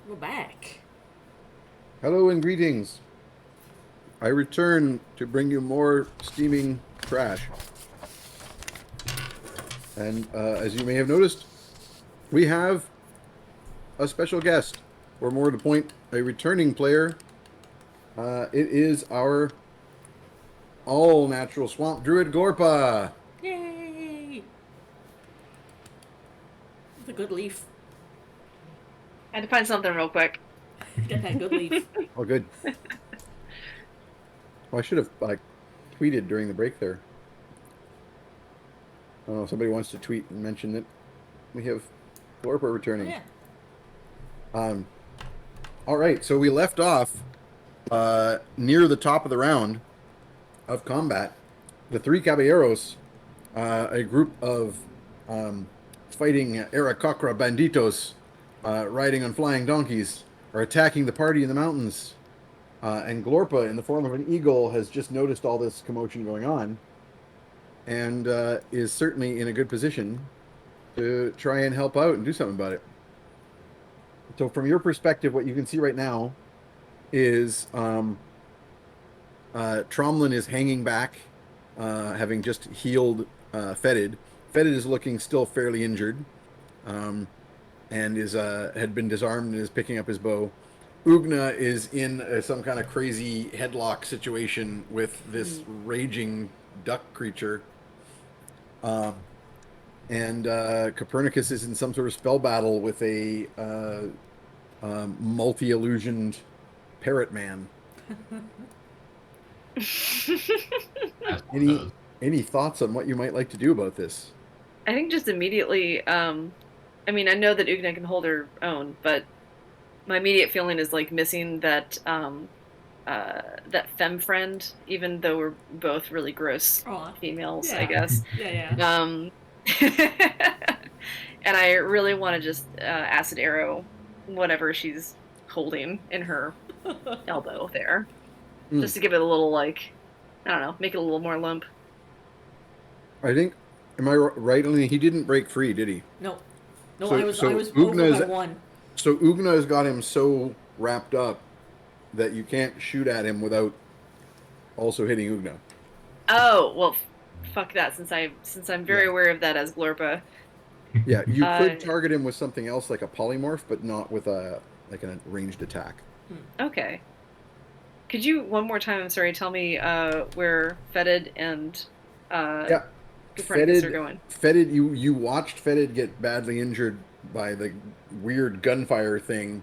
We're back. Hello and greetings. I return to bring you more steaming trash. And as you may have noticed, we have a special guest, or more to the point, a returning player. It is our all-natural swamp druid, Glorpa. Yay! The good leaf. I had to find something real quick. Get that good leaf. Oh, good. Well, I should have tweeted during the break there. I don't know if somebody wants to tweet and mention that we have Glorpa Oh, returning. yeah. All right, so we left off near the top of the round of combat. The three caballeros, a group of fighting Arakocra banditos riding on flying donkeys, are attacking the party in the mountains. And Glorpa, in the form of an eagle, has just noticed all this commotion going on and is certainly in a good position to try and help out and do something about it. So from your perspective, what you can see right now is Tromlin is hanging back, having just healed Fetid. Fetid is looking still fairly injured, and is had been disarmed and is picking up his bow. Ugna is in some kind of crazy headlock situation with this raging duck creature. And Copernicus is in some sort of spell battle with a multi-illusioned parrot man. Any thoughts on what you might like to do about this? I think just immediately, I mean, I know that Ugna can hold her own, but my immediate feeling is like missing that that femme friend, even though we're both really gross females, Yeah. I guess. Yeah. And I really want to just acid arrow whatever she's holding in her elbow there, just to give it a little, like, I don't know, make it a little more limp. I think, am I right? Only he didn't break free, did he? No. No, So- I was so over Ugna's- by one. So Ugna has got him so wrapped up that you can't shoot at him without also hitting Ugna. Oh, well, fuck that, since I'm very aware of that as Glorpa. Yeah, you could target him with something else like a polymorph, but not with a ranged attack. Okay. Could you one more time, I'm sorry, tell me where Fetid and Copernicus are going? Fetid, you watched Fetid get badly injured by the weird gunfire thing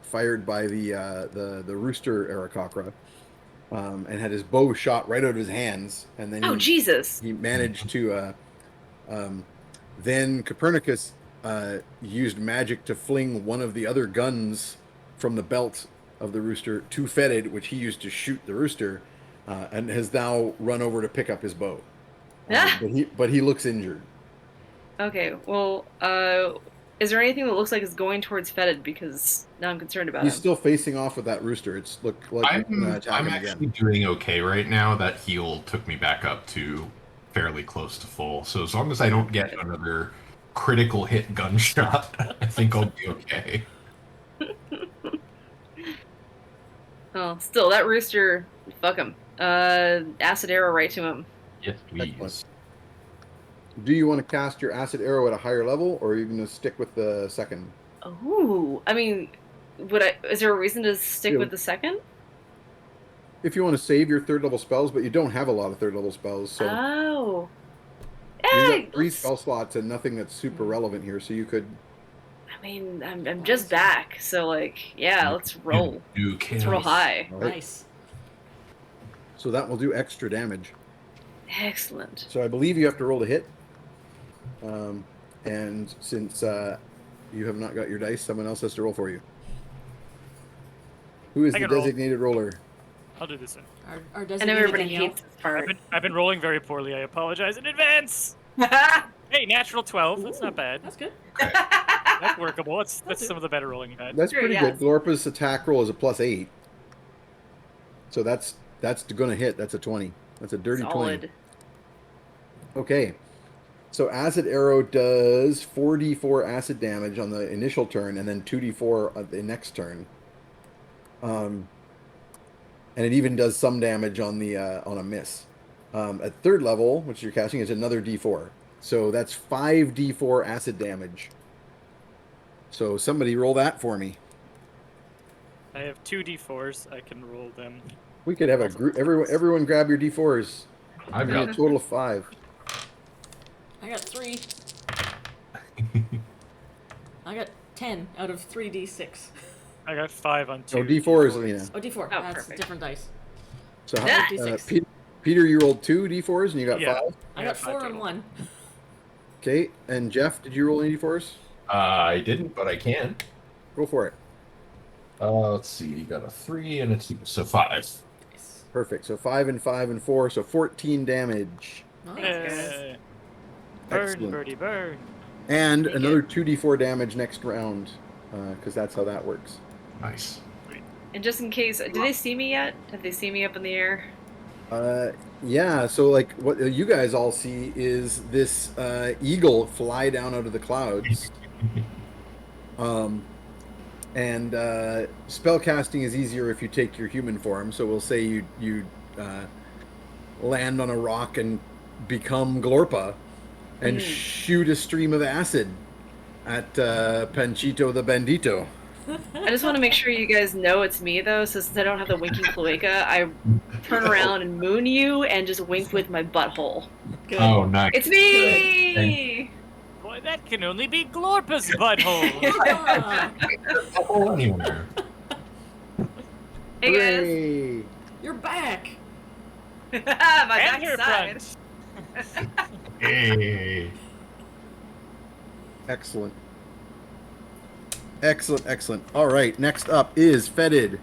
fired by the rooster Arakocra, and had his bow shot right out of his hands, and then Jesus! He managed to then Copernicus used magic to fling one of the other guns from the belt of the rooster to Fetid, which he used to shoot the rooster, and has now run over to pick up his bow. But he looks injured. Okay, well, is there anything that looks like it's going towards Fetid? Because now I'm concerned about He's him. Still facing off with that rooster. It's look like I'm actually doing okay right now. That heal took me back up to fairly close to full. So as long as I don't get another critical hit gunshot, I think I'll be okay. Oh, still, that rooster, fuck him. Acid arrow right to him. Yes, please. Excellent. Do you want to cast your acid arrow at a higher level, or are you going to stick with the second? Ooh, I mean, is there a reason to stick with the second? If you want to save your third level spells, but you don't have a lot of third level spells, so you got 3 spell slots and nothing that's super relevant here, so you could. I mean, I'm just back, so like, yeah, let's roll. Let's roll high. Right. Nice. So that will do extra damage. Excellent. So I believe you have to roll to hit. And since you have not got your dice, someone else has to roll for you. Who is the designated roller? I'll do this. Our I know designated everybody Danielle. hates this part. I've been rolling very poorly. I apologize in advance. Hey, natural 12. That's not bad. That's good. That's workable. That's some of the better rolling you've had. That's pretty good. Glorpa's attack roll is a +8. So that's going to hit. That's a 20. That's a dirty Solid. 20. Okay. So acid arrow does 4d4 acid damage on the initial turn, and then 2d4 on the next turn. And it even does some damage on the on a miss. At third level, which you're casting, is another d4. So that's 5d4 acid damage. So somebody roll that for me. I have 2d4s. I can roll them. We could have a group. Everyone grab your d4s. I've Give me a got total of 5. I got 3. I got 10 out of 3d6. I got 5 on 2. Oh, d4s, Lena. Oh, d4. Oh, That's perfect. different dice. So Yeah. Peter, you rolled 2 d4s and you got Yeah. 5. I Yeah, got 5 4 and total. 1. Okay, and Jeff, did you roll any d4s? I didn't, but I can. Go for it. Let's see. You got a 3 and a 2, so 5. Nice. Perfect. So 5 and 5 and 4, so 14 damage. Nice. Hey. Burn, Excellent. birdie, burn. And You another 2d4 damage next round, because that's how that works. Nice. And just in case, do they see me yet? Have they seen me up in the air? Yeah, so like what you guys all see is this eagle fly down out of the clouds. And spell casting is easier if you take your human form. So we'll say you land on a rock and become Glorpa and shoot a stream of acid at Panchito the Bandito. I just want to make sure you guys know it's me, though, so since I don't have the winking cloaca, I turn around and moon you and just wink with my butthole. Good. Oh, nice. It's me! Boy, that can only be Glorpus butthole. Ah, Oh, anywhere. Hey, guys. Hooray! you're back. My And her backside. front. Hey. Excellent. Excellent, excellent. All right, next up is Fetid.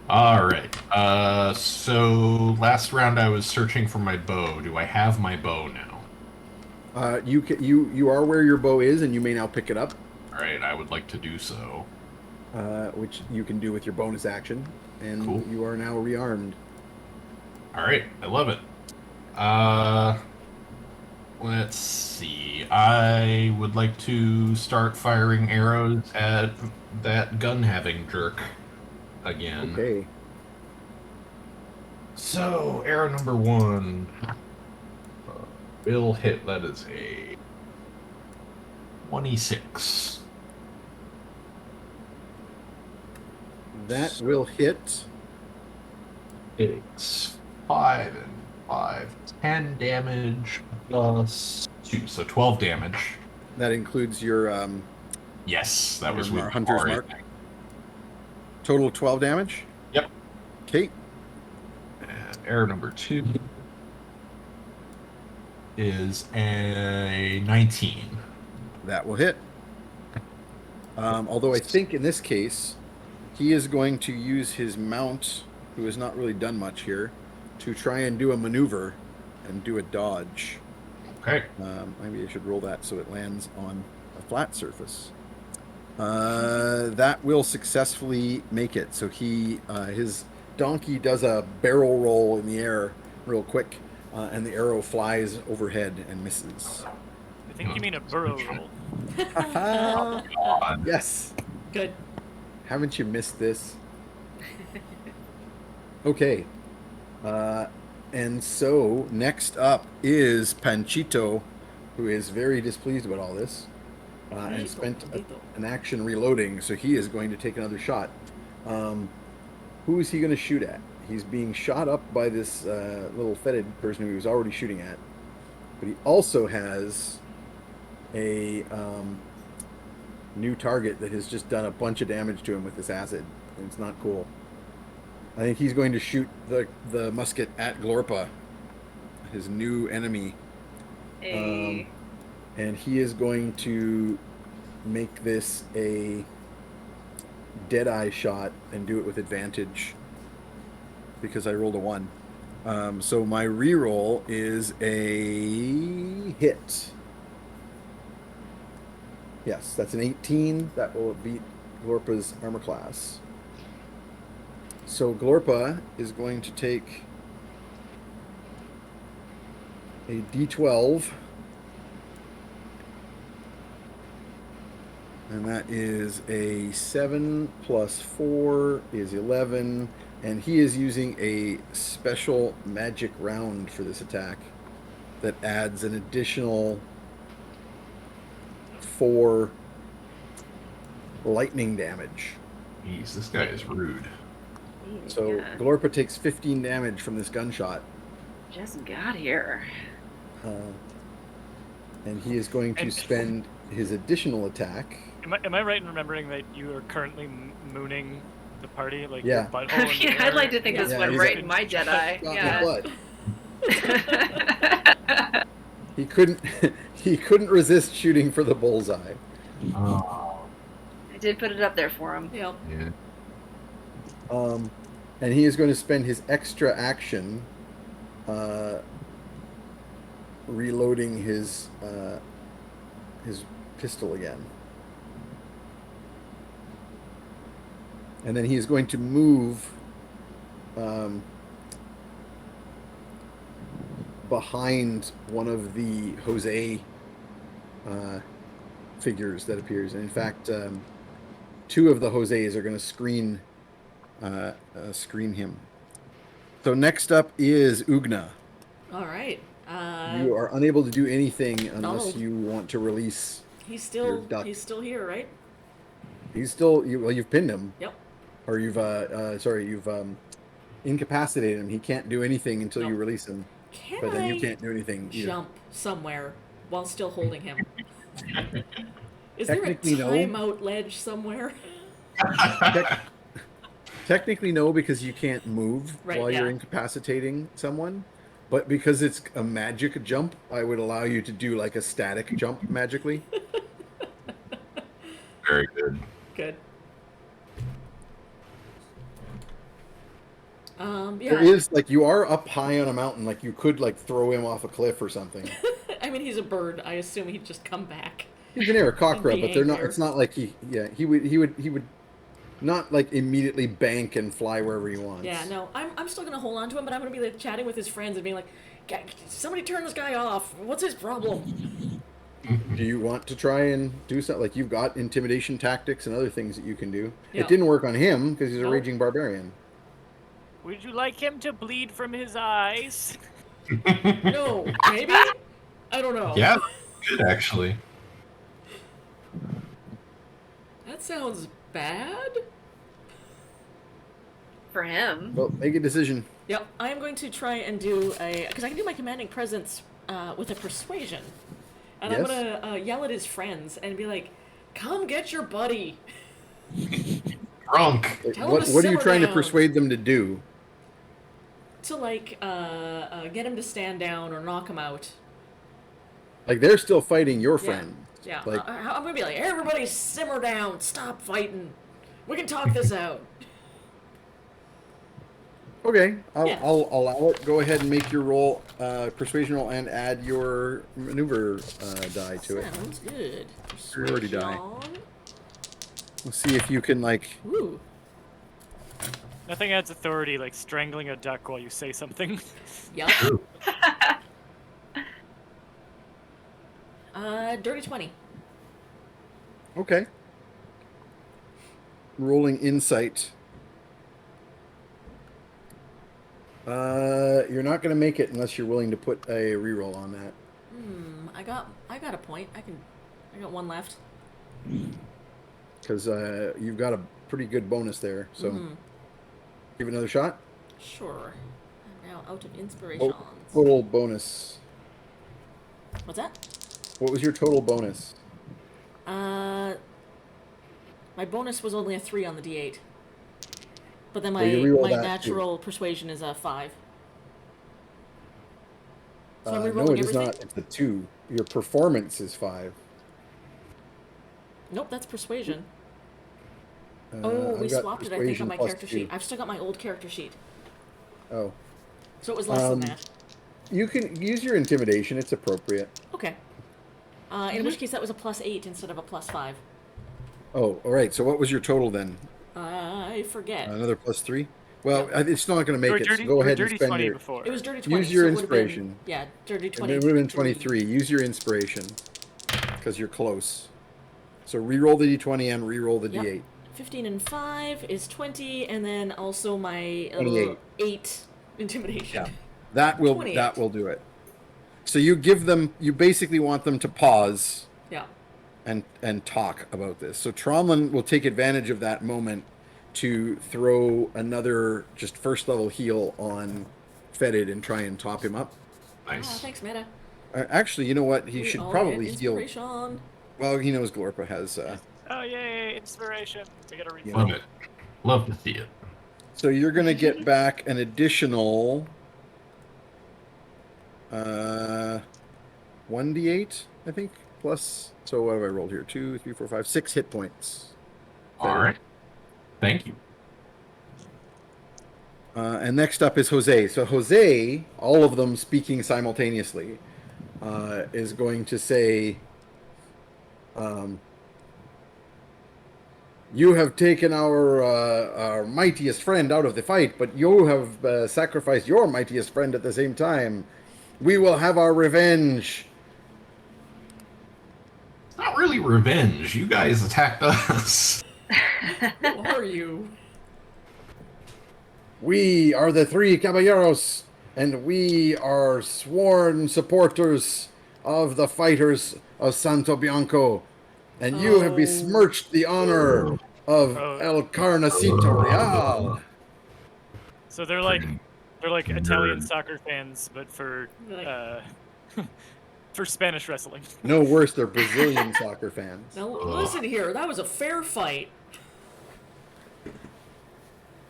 All right. So last round I was searching for my bow. Do I have my bow now? You are where your bow is, and you may now pick it up, All right. I would like to do so. which you can do with your bonus action, and Cool. you are now rearmed. All right. I love it. Let's see. I would like to start firing arrows at that gun-having jerk again. Okay. So, arrow number 1 will hit. That is a 26. That will hit. It's 5 and 5. 10 damage plus 2. So 12 damage. That includes your Yes, that was Your with hunter's Ari. mark? total of 12 damage. Yep. Okay. And arrow number 2 is a 19. That will hit. Although I think in this case, he is going to use his mount, who has not really done much here, to try and do a maneuver and do a dodge. Okay. Maybe I should roll that so it lands on a flat surface. That will successfully make it. So his donkey does a barrel roll in the air real quick, and the arrow flies overhead and misses. I think you mean a burrow roll. God. Yes. Good. Haven't you missed this? Okay. And so next up is Panchito, who is very displeased about all this, and spent an action reloading, so he is going to take another shot. Who is he going to shoot at? He's being shot up by this little fetid person who he was already shooting at, but he also has a new target that has just done a bunch of damage to him with this acid, and it's not cool. I think he's going to shoot the musket at Glorpa, his new enemy. Hey. And he is going to make this a dead-eye shot and do it with advantage because I rolled a 1. So my reroll is a hit. Yes, that's an 18. That will beat Glorpa's armor class. So Glorpa is going to take a D12 And that is a 7 plus 4 is 11. And he is using a special magic round for this attack that adds an additional 4 lightning damage. Jeez, this guy is rude. So Yeah, Glorpa takes 15 damage from this gunshot. just got here. And he is going to And- spend his additional attack. Am I right in remembering that you are currently mooning the party? Like Yeah. your butthole in the Yeah, I'd air? like to think this Yeah, went he's right a- in my Jedi. Got Yeah. my butt. He couldn't he couldn't resist shooting for the bullseye. Oh, I did put it up there for him. Yep. yeah. And he is going to spend his extra action reloading his pistol again. And then he is going to move behind one of the Jose figures that appears. And in fact, 2 of the Jose's are going to screen him. So next up is Ugna. All right. You are unable to do anything unless No. you want to release. He's You're still ducked. he's still here, right? He's still you've pinned him, Yep. or you've incapacitated him. He can't do anything until you Nope. release him. Can But then I you can't do anything either. jump somewhere while still holding him? Is there a Technically, no. timeout ledge somewhere? Technically, no, because you can't move Right, while you're yeah. incapacitating someone. But because it's a magic jump, I would allow you to do like a static jump magically. Very good. Good. Yeah. There is like you are up high on a mountain, like you could like throw him off a cliff or something. I mean, he's a bird. I assume he'd just come back. He's an Aarakocra, Be but they're not. angrier. It's not like he would not like immediately bank and fly wherever he wants. Yeah, no, I'm still gonna hold on to him, but I'm gonna be like chatting with his friends and being like, somebody turn this guy off. What's his problem? Do you want to try and do something? Like you've got intimidation tactics and other things that you can do. Yeah. It didn't work on him because he's a Nope. raging barbarian. Would you like him to bleed from his eyes? No, maybe. I don't know. Yeah, good actually. That sounds bad. For him. Well, make a decision. Yep, I am going to try and do because I can do my commanding presence with a persuasion, and I'm Yes. gonna yell at his friends and be like, "Come get your buddy." Drunk. Tell him What to are you simmer trying to down. persuade them to do? To like get him to stand down or knock him out. Like they're still fighting your Yeah. friend. Yeah, Like I'm gonna be like, "Everybody simmer down, stop fighting. We can talk this out." okay, Yeah. I'll allow it. Go ahead and make your roll, persuasion roll, and add your maneuver die to it. Sounds good. Superiority die. Persuasion. We'll see if you can like. Ooh. Nothing adds authority like strangling a duck while you say something. Yup. Dirty 20. Okay. Rolling insight. You're not going to make it unless you're willing to put a reroll on that. I got a point. I got one left. Because you've got a pretty good bonus there. So give it another shot. Sure. I'm now out of inspirations. Total bonus. What's that? What was your total bonus? My bonus was only a 3 on the D8. But then Well, you reroll my that, too. natural persuasion is a 5. So I'm No, rerolling it is everything? not. It's a 2. Your performance is 5. Nope, that's persuasion. I've We got swapped it, I think, persuasion on my plus character 2. sheet. I've still got my old character sheet. Oh. So it was less than Um, that. You can use your intimidation. It's appropriate. Okay. In which case that was a +8 instead of a +5. Oh, all right. So what was your total then? I forget. Another +3? Well, Yeah. it's not going to You were make it. dirty, So go you were ahead and dirty spend 20 your. before. It was dirty 20. Use your so it would've been- inspiration. yeah, dirty And 20. it would have been 23. Use your inspiration. Because you're close. So re-roll the d20 and re-roll the Yep. d8. 15 and 5 is 20, and then also my 28. 8 intimidation. Yeah. That will 28. do it. So you give them, you basically want them to pause Yeah. and talk about this. So Tromlin will take advantage of that moment to throw another just first level heal on Fetid and try and top him up. Nice. Thanks, Meta. Actually, you know what? He We should all probably get heal. inspiration. Well, he knows Glorpa has. Oh yay! Inspiration. We gotta read. You Love it. Love to see it. So you're going to get back an additional 1d8, I think, plus. So what have I rolled here? 2, 3, 4, 5, 6 hit points. All right. Thank you. And next up is Jose. So Jose, all of them speaking simultaneously, is going to say, "You have taken our mightiest friend out of the fight, but you have sacrificed your mightiest friend at the same time. We will have our revenge." It's not really revenge. You guys attacked us. Who are you? We are the three caballeros, and we are sworn supporters of the fighters of Santo Bianco. And you have besmirched the honor of El Carnacito Real. So they're like Italian soccer fans, but for for Spanish wrestling. No worse, they're Brazilian soccer fans. Now listen here, that was a fair fight.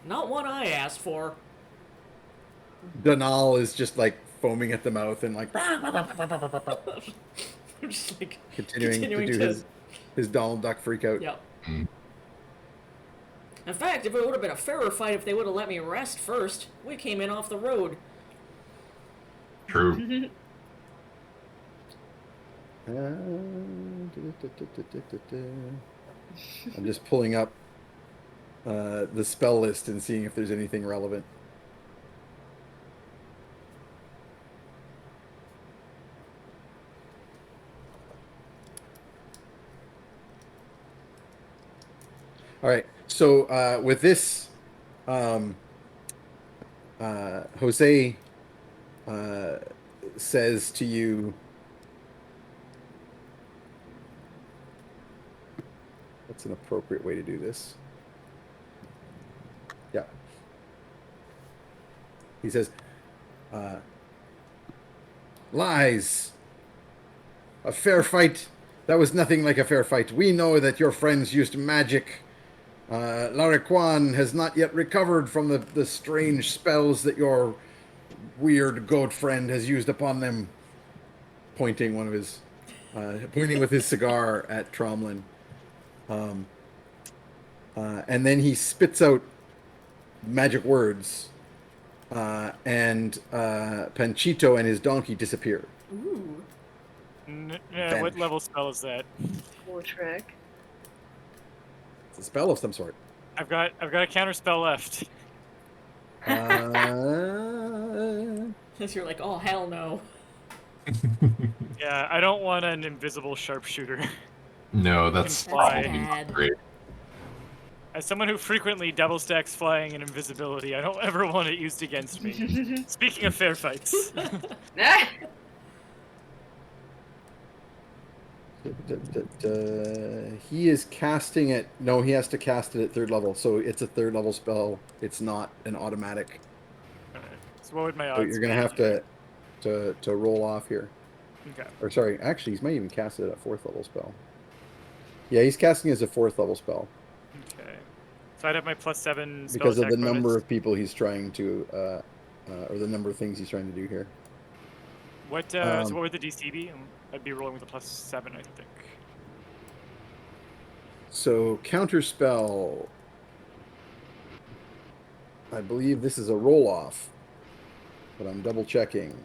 Not one I asked for. Donal is just like foaming at the mouth and like Just like continuing to do his Donald Duck freak out. Yep. In fact, if it would have been a fairer fight if they would have let me rest first, we came in off the road. True. I'm just pulling up the spell list and seeing if there's anything relevant. All right. So with this, Jose says to you, what's an appropriate way to do this? Yeah. He says, lies. A fair fight. That was nothing like a fair fight. We know that your friends used magic. Lariquan has not yet recovered from the strange spells that your weird goat friend has used upon them. Pointing with his cigar at Tromlin. And then he spits out magic words, and Panchito and his donkey disappear. Ooh. What level spell is that? Cool trick. It's a spell of some sort. I've got a counter spell left. Because you're like, oh hell no. Yeah, I don't want an invisible sharpshooter. No, that's Fly. Bad. great. As someone who frequently double stacks flying and invisibility, I don't ever want it used against me. Speaking of fair fights. He is casting it. No, he has to cast it at 3rd level, so it's a 3rd level spell. It's not an automatic. So what would my So odds you're gonna be? have to roll off here. Okay. Or sorry, actually, he might even cast it at a 4th level spell. Yeah, he's casting it as a 4th level spell Okay. So I'd have my +7 spell because of attack the bonus. number of people he's trying to, or the number of things he's trying to do here. What so what would the DC be? I'd be rolling with a +7, I think. So counter spell. I believe this is a roll off, but I'm double checking.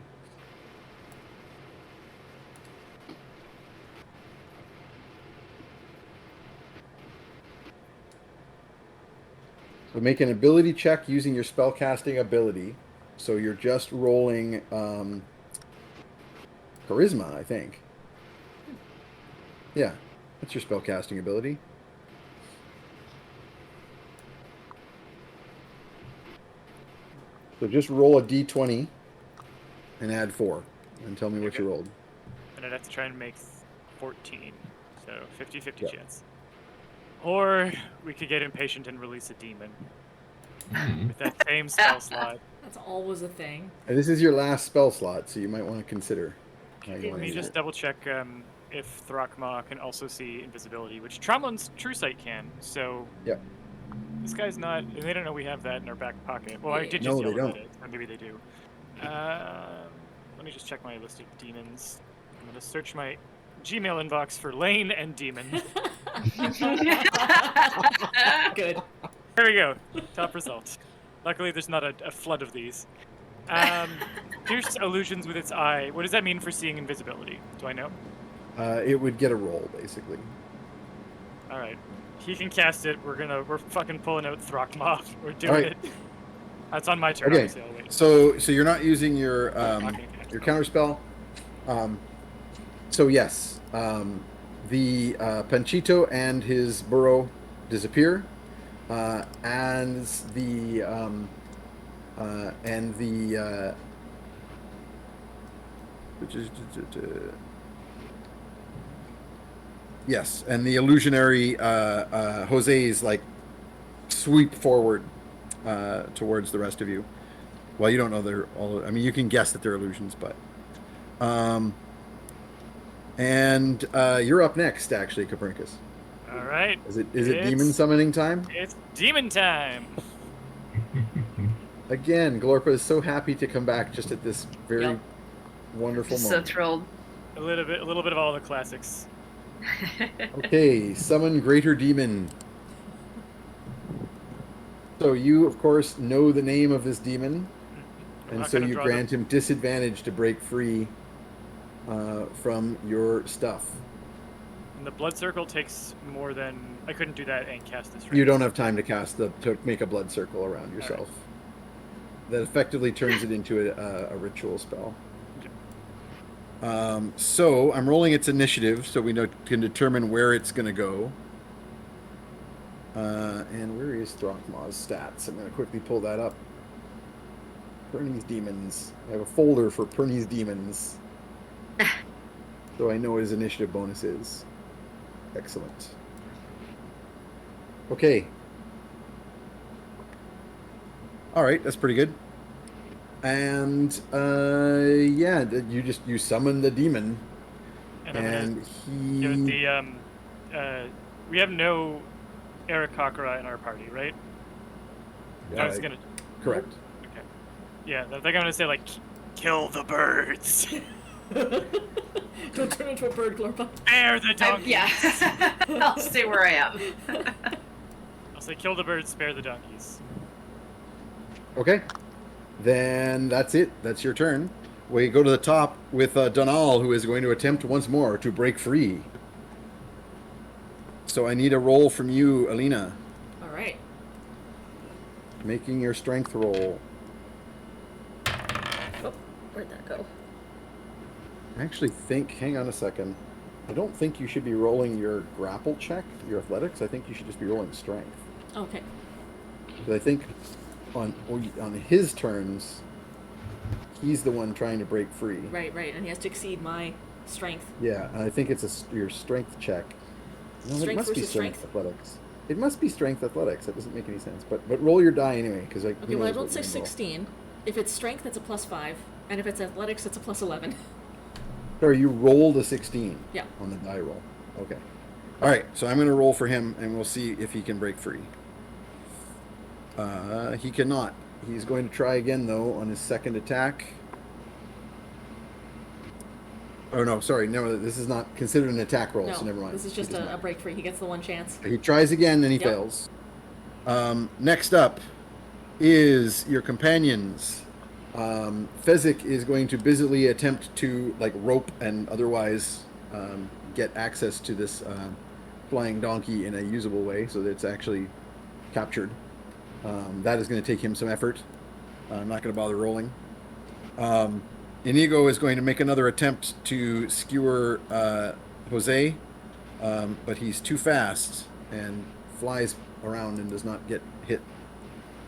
So make an ability check using your spellcasting ability. So you're just rolling charisma, I think. Yeah. What's your spell casting ability? So just roll a d20 and add 4, and tell me what Okay. you rolled. And I'd have to try and make 14. So 50-50 Yep. chance. Or we could get impatient and release a demon with that same spell slot. That's always a thing. And this is your last spell slot, so you might want to consider how you Let want to me use just it. double check if Thrakma can also see invisibility, which Tromlun's True Sight can. So Yep. this guy's not. And they don't know we have that in our back pocket. Well, I did No, just they yell about don't. it. Or maybe they do. Let me just check my list of demons. I'm gonna search my Gmail inbox for Lane and demon. Good. There we go. Top result. Luckily, there's not a flood of these. Pierce illusions with its eye. What does that mean for seeing invisibility? Do I know? It would get a roll, basically. All right. He can cast it. We're fucking pulling out Thrakma. We're doing Alright. it. That's on my turn. Okay. Obviously, I'll wait. So you're not using your Not gonna cast your it. counter spell. So yes, the Panchito and his burrow disappear, and the yes, and the illusionary Jose's like sweep forward towards the rest of you. Well, you don't know they're all. I mean, you can guess that they're illusions, but. And you're up next, actually, Copernicus. All right. Is it demon summoning time? It's demon time. Again, Glorpa is so happy to come back just at this very Yep. wonderful So moment. thrilled. A little bit of all the classics. Okay, summon greater demon. So you, of course, know the name of this demon, I'm and not so gonna you draw grant him disadvantage to break free from your stuff. And the blood circle takes more than I couldn't do that and cast this. Right? You don't have time to to make a blood circle around yourself. That effectively turns it into a ritual spell. So I'm rolling its initiative so we can determine where it's going to go. And where is Thrakma's stats? I'm going to quickly pull that up. Perni's Demons. I have a folder for Perni's Demons. So I know what his initiative bonus is. Excellent. Okay. All right, that's pretty good. And yeah, you summon the demon, And I'm and give it he. the we have no Arakakara in our party, right? I was gonna. Correct. Okay. Yeah, I think I'm gonna say like, kill the birds, Don't turn into a bird, Glorpa. spare the donkeys. Yeah. I'll stay where I am. I'll say kill the birds, spare the donkeys. Okay. Then that's it. That's your turn. We go to the top with Donal, who is going to attempt once more to break free. So I need a roll from you, Alina. All right. Making your strength roll. Oh, where'd that go? I actually think, hang on a second. I don't think you should be rolling your grapple check, your athletics. I think you should just be rolling strength. Okay. Because I think on his turns, he's the one trying to break free. Right, and he has to exceed my strength. Yeah, and I think it's your strength check. No, it Strength must be versus strength strength? athletics. It must be strength athletics. That doesn't make any sense. But roll your die anyway, because like. Okay, well, I rolled 16. If it's strength, that's a +5. And if it's athletics, it's a +11. Sorry, you rolled a 16. Yeah. On the die roll. Okay. All right, so I'm going to roll for him, and we'll see if he can break free. He cannot. He's going to try again, though, on his second attack. Oh, no, sorry. No, this is not considered an attack roll, No, so never mind. this is just He does a not. break free. He gets the one chance. He tries again, and he Yep. fails. Next up is your companions. Fezzik is going to busily attempt to like rope and otherwise get access to this flying donkey in a usable way so that it's actually captured. That is going to take him some effort. I'm not going to bother rolling. Inigo is going to make another attempt to skewer Jose but he's too fast and flies around and does not get hit.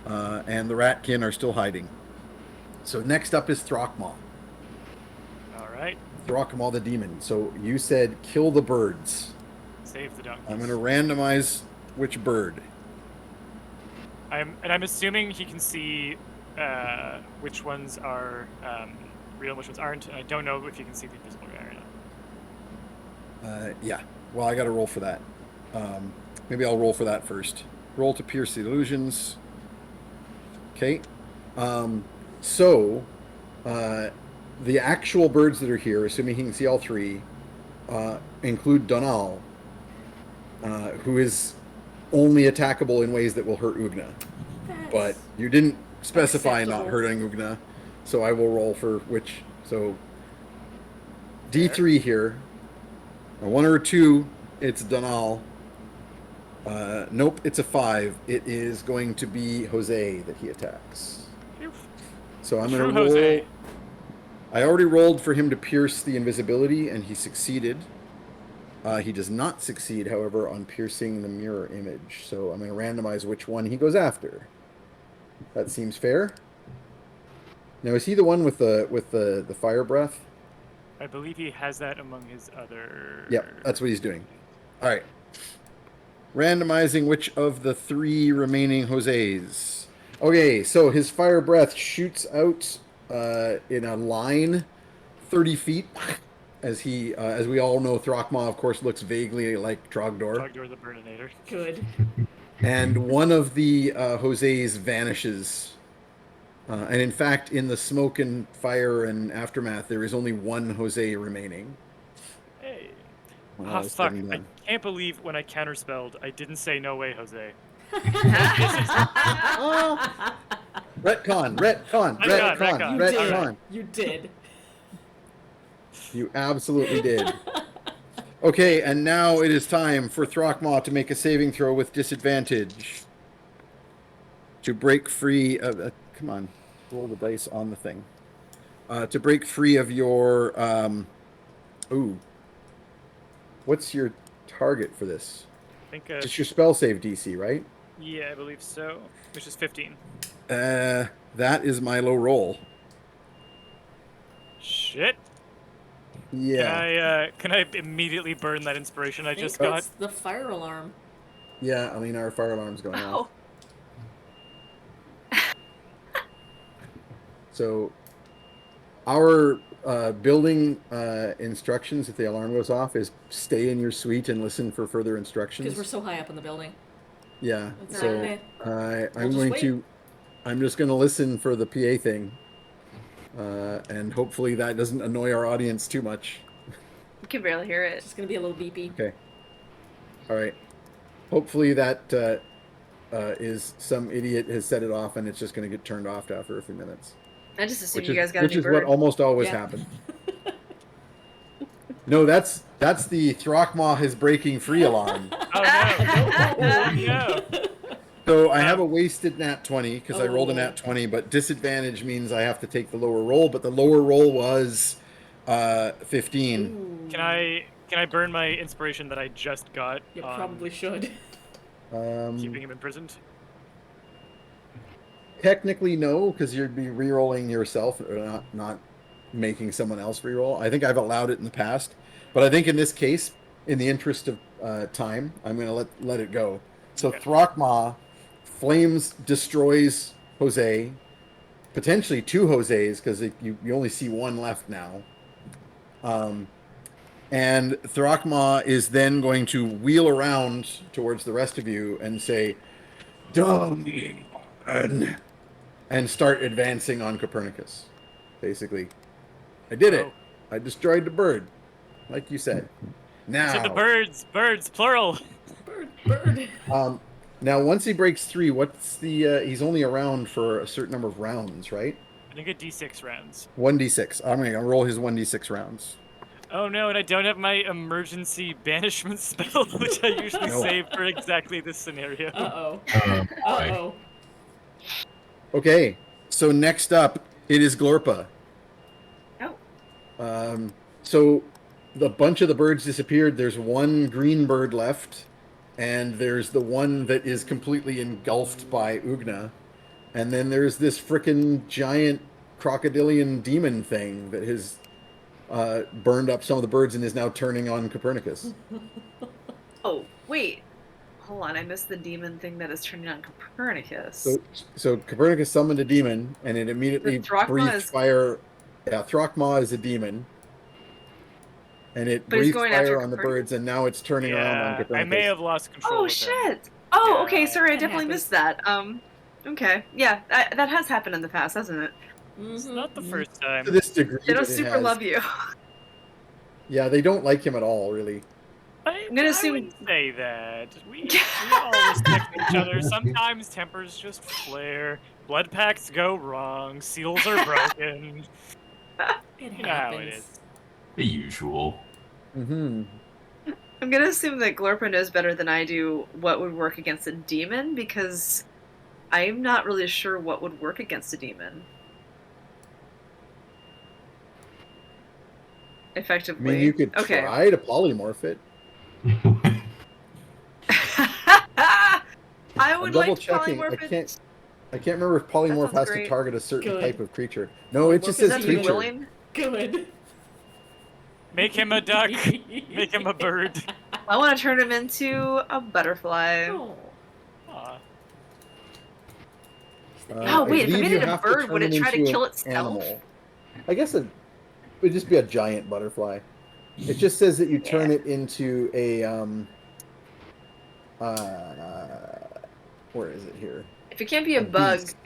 And the Ratkin are still hiding. So next up is Throckmaw. All right. Throckmaw the demon. So you said kill the birds. Save the donkeys. I'm going to randomize which bird. I'm assuming he can see which ones are real and which ones aren't. And I don't know if he can see the invisible guy or not. Yeah. Well, I got to roll for that. Maybe I'll roll for that first. Roll to pierce the illusions. Okay. So, the actual birds that are here, assuming he can see all three, include Donal, who is only attackable in ways that will hurt Ugna. But you didn't specify not hurting Ugna, so I will roll for which. So, D3 here. A 1 or a 2, it's Donal. Nope, it's a 5. It is going to be Jose that he attacks. So I'm going to roll. Jose. I already rolled for him to pierce the invisibility, and he succeeded. He does not succeed, however, on piercing the mirror image. So I'm going to randomize which one he goes after. That seems fair. Now, is he the one with the fire breath? I believe he has that among his other... Yep, that's what he's doing. All right. Randomizing which of the 3 remaining Jose's. Okay, so his fire breath shoots out in a line 30 feet. As we all know, Throckmaw, of course, looks vaguely like Trogdor. Trogdor the Burninator. Good. And one of the Jose's vanishes. And in fact, in the smoke and fire and aftermath, there is only one Jose remaining. Hey. When Ah, all is fuck. said and I done. can't believe when I counterspelled, I didn't say no way, Jose. Retcon. You did. You absolutely did. Okay, and now it is time for Throckmaw to make a saving throw with disadvantage. To break free of... come on. Roll the dice on the thing. To break free of your... ooh. What's your target for this? I think, It's your spell save DC, right? yeah, I believe so. Which is 15. That is my low roll. Shit. Yeah. Can I immediately burn that inspiration I I think just got? that's the fire alarm. Yeah, I mean, our fire alarm's going off. So, our building instructions, if the alarm goes off, is stay in your suite and listen for further instructions. Because we're so high up in the building. Yeah, That's so okay. I'm just going to listen for the PA thing. And hopefully that doesn't annoy our audience too much. You can barely hear It's it. just gonna be a little beepy. Okay. All right. Hopefully that is some idiot has set it off and it's just going to get turned off after a few minutes. I just assumed Which you is, guys got which a new is bird. what almost always Yeah. happens. No, that's the Throckmaw is breaking free alarm. Oh no! Oh, no! So I have a wasted nat 20 because I rolled a Oh. nat 20, but disadvantage means I have to take the lower roll. But the lower roll was 15. Ooh. Can I burn my inspiration that I just got? You on probably should. keeping him imprisoned. Technically, no, because you'd be re-rolling yourself, or not making someone else re-roll. I think I've allowed it in the past, but I think in this case, in the interest of time, I'm going to let it go. So Okay. Throckmaw flames destroys Jose, potentially 2 Jose's because you only see one left now. And Throckmaw is then going to wheel around towards the rest of you and say, "Done," and start advancing on Copernicus. Basically, I did it. Oh. I destroyed the bird, like you said. Now, So the birds, plural. Bird. Now once he breaks 3, what's the? He's only around for a certain number of rounds, right? I think a D6 rounds. 1d6. I'm gonna roll his 1d6 rounds. Oh no, and I don't have my emergency banishment spell, which I usually No. save for exactly this scenario. Uh-oh. Boy. Uh-oh. Okay, so next up, it is Glorpa. Oh. So the bunch of the birds disappeared. There's one green bird left, and there's the one that is completely engulfed by Ugna, and then there's this frickin' giant crocodilian demon thing that has burned up some of the birds and is now turning on Copernicus. Oh, wait. Hold on, I missed the demon thing that is turning on Copernicus. So Copernicus summoned a demon, and it immediately The Thrakma breathed is- fire. Yeah, Thrakma is a demon, and it But he's breathed going after fire on the Copernicus? birds, and now it's turning around on Yeah, Copernicus. I may have lost control. Oh with him. shit! Oh, Yeah, okay. Sorry, I that definitely happens. missed that. Okay, yeah, that has happened in the past, hasn't it? It's Mhm. not the first time. To this degree, They don't that it super has. love you. Yeah, they don't like him at all, really. I'm gonna assume- I wouldn't say that. We all respect each other. Sometimes tempers just flare. Blood pacts go wrong. Seals are broken. It You know how it happens. is. The usual. Mm-hmm. I'm gonna assume that Glorpy knows better than I do what would work against a demon, because I'm not really sure what would work against a demon. I Effectively. mean, you could okay. try to polymorph it. I I'm would double like to checking. polymorph it. I can't remember if polymorph sounds has great. to target a certain Good. type of creature. No, it just Polymorph says is Does that mean creature. willing? Good. Make him a duck. Make him a bird. I want to turn him into a butterfly. Oh. Aw. Oh, wait, if I believe made you it a have bird, turn would it him try to into kill an itself? Animal. I guess it would just be a giant butterfly. It just says that you turn it into a where is it here? If it can't be a A bug, beast.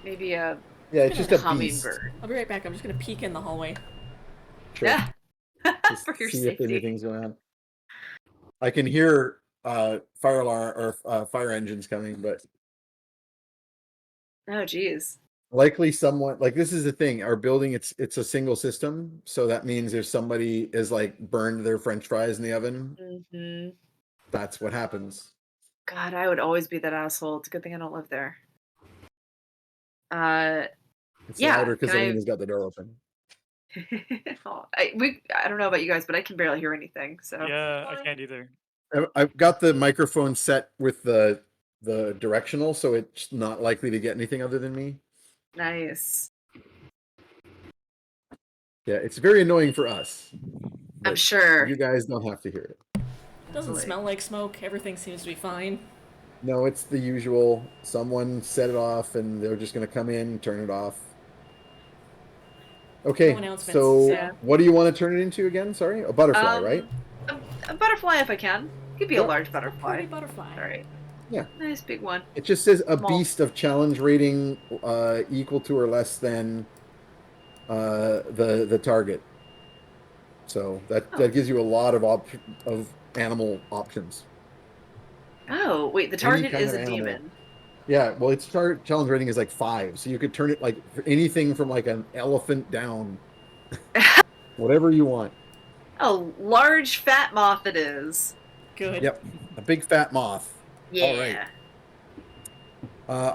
maybe a Yeah, it's just a beast. hummingbird. I'll be right back. I'm just gonna peek in the hallway. Sure. Yeah. Just For your see if safety. anything's going on. I can hear fire alarm or fire engines coming, but Oh, geez. likely someone like this is the thing. Our building, it's a single system, so that means if somebody is like burned their French fries in the oven, hmm that's what happens. God, I would always be that asshole. It's a good thing I don't live there. It's Yeah, louder because can I- Elena's got the door open. I don't know about you guys, but I can barely hear anything. So Yeah, I can't either. I've got the microphone set with the directional, so it's not likely to get anything other than me. nice. Yeah, it's very annoying for us. I'm but sure. you guys don't have to hear it. Doesn't Hopefully. smell like smoke. Everything seems to be fine. No, it's the usual. Someone set it off, and they're just going to come in, turn it off. Okay, No announcements, so Yeah. what do you want to turn it into again? Sorry, a butterfly, right? A butterfly, if I can. It could be Yep. a large Pretty butterfly. butterfly. All right. Yeah. Nice big one. It just says a Small. beast of challenge rating equal to or less than the target. So that gives you a lot of animal options. Oh, wait, the Any target kind is of a animal. demon. Yeah, well, its challenge rating is like 5, so you could turn it like for anything from like an elephant down, whatever you want. Oh, large fat moth it is. Good. Yep, a big fat moth. Yeah. All right.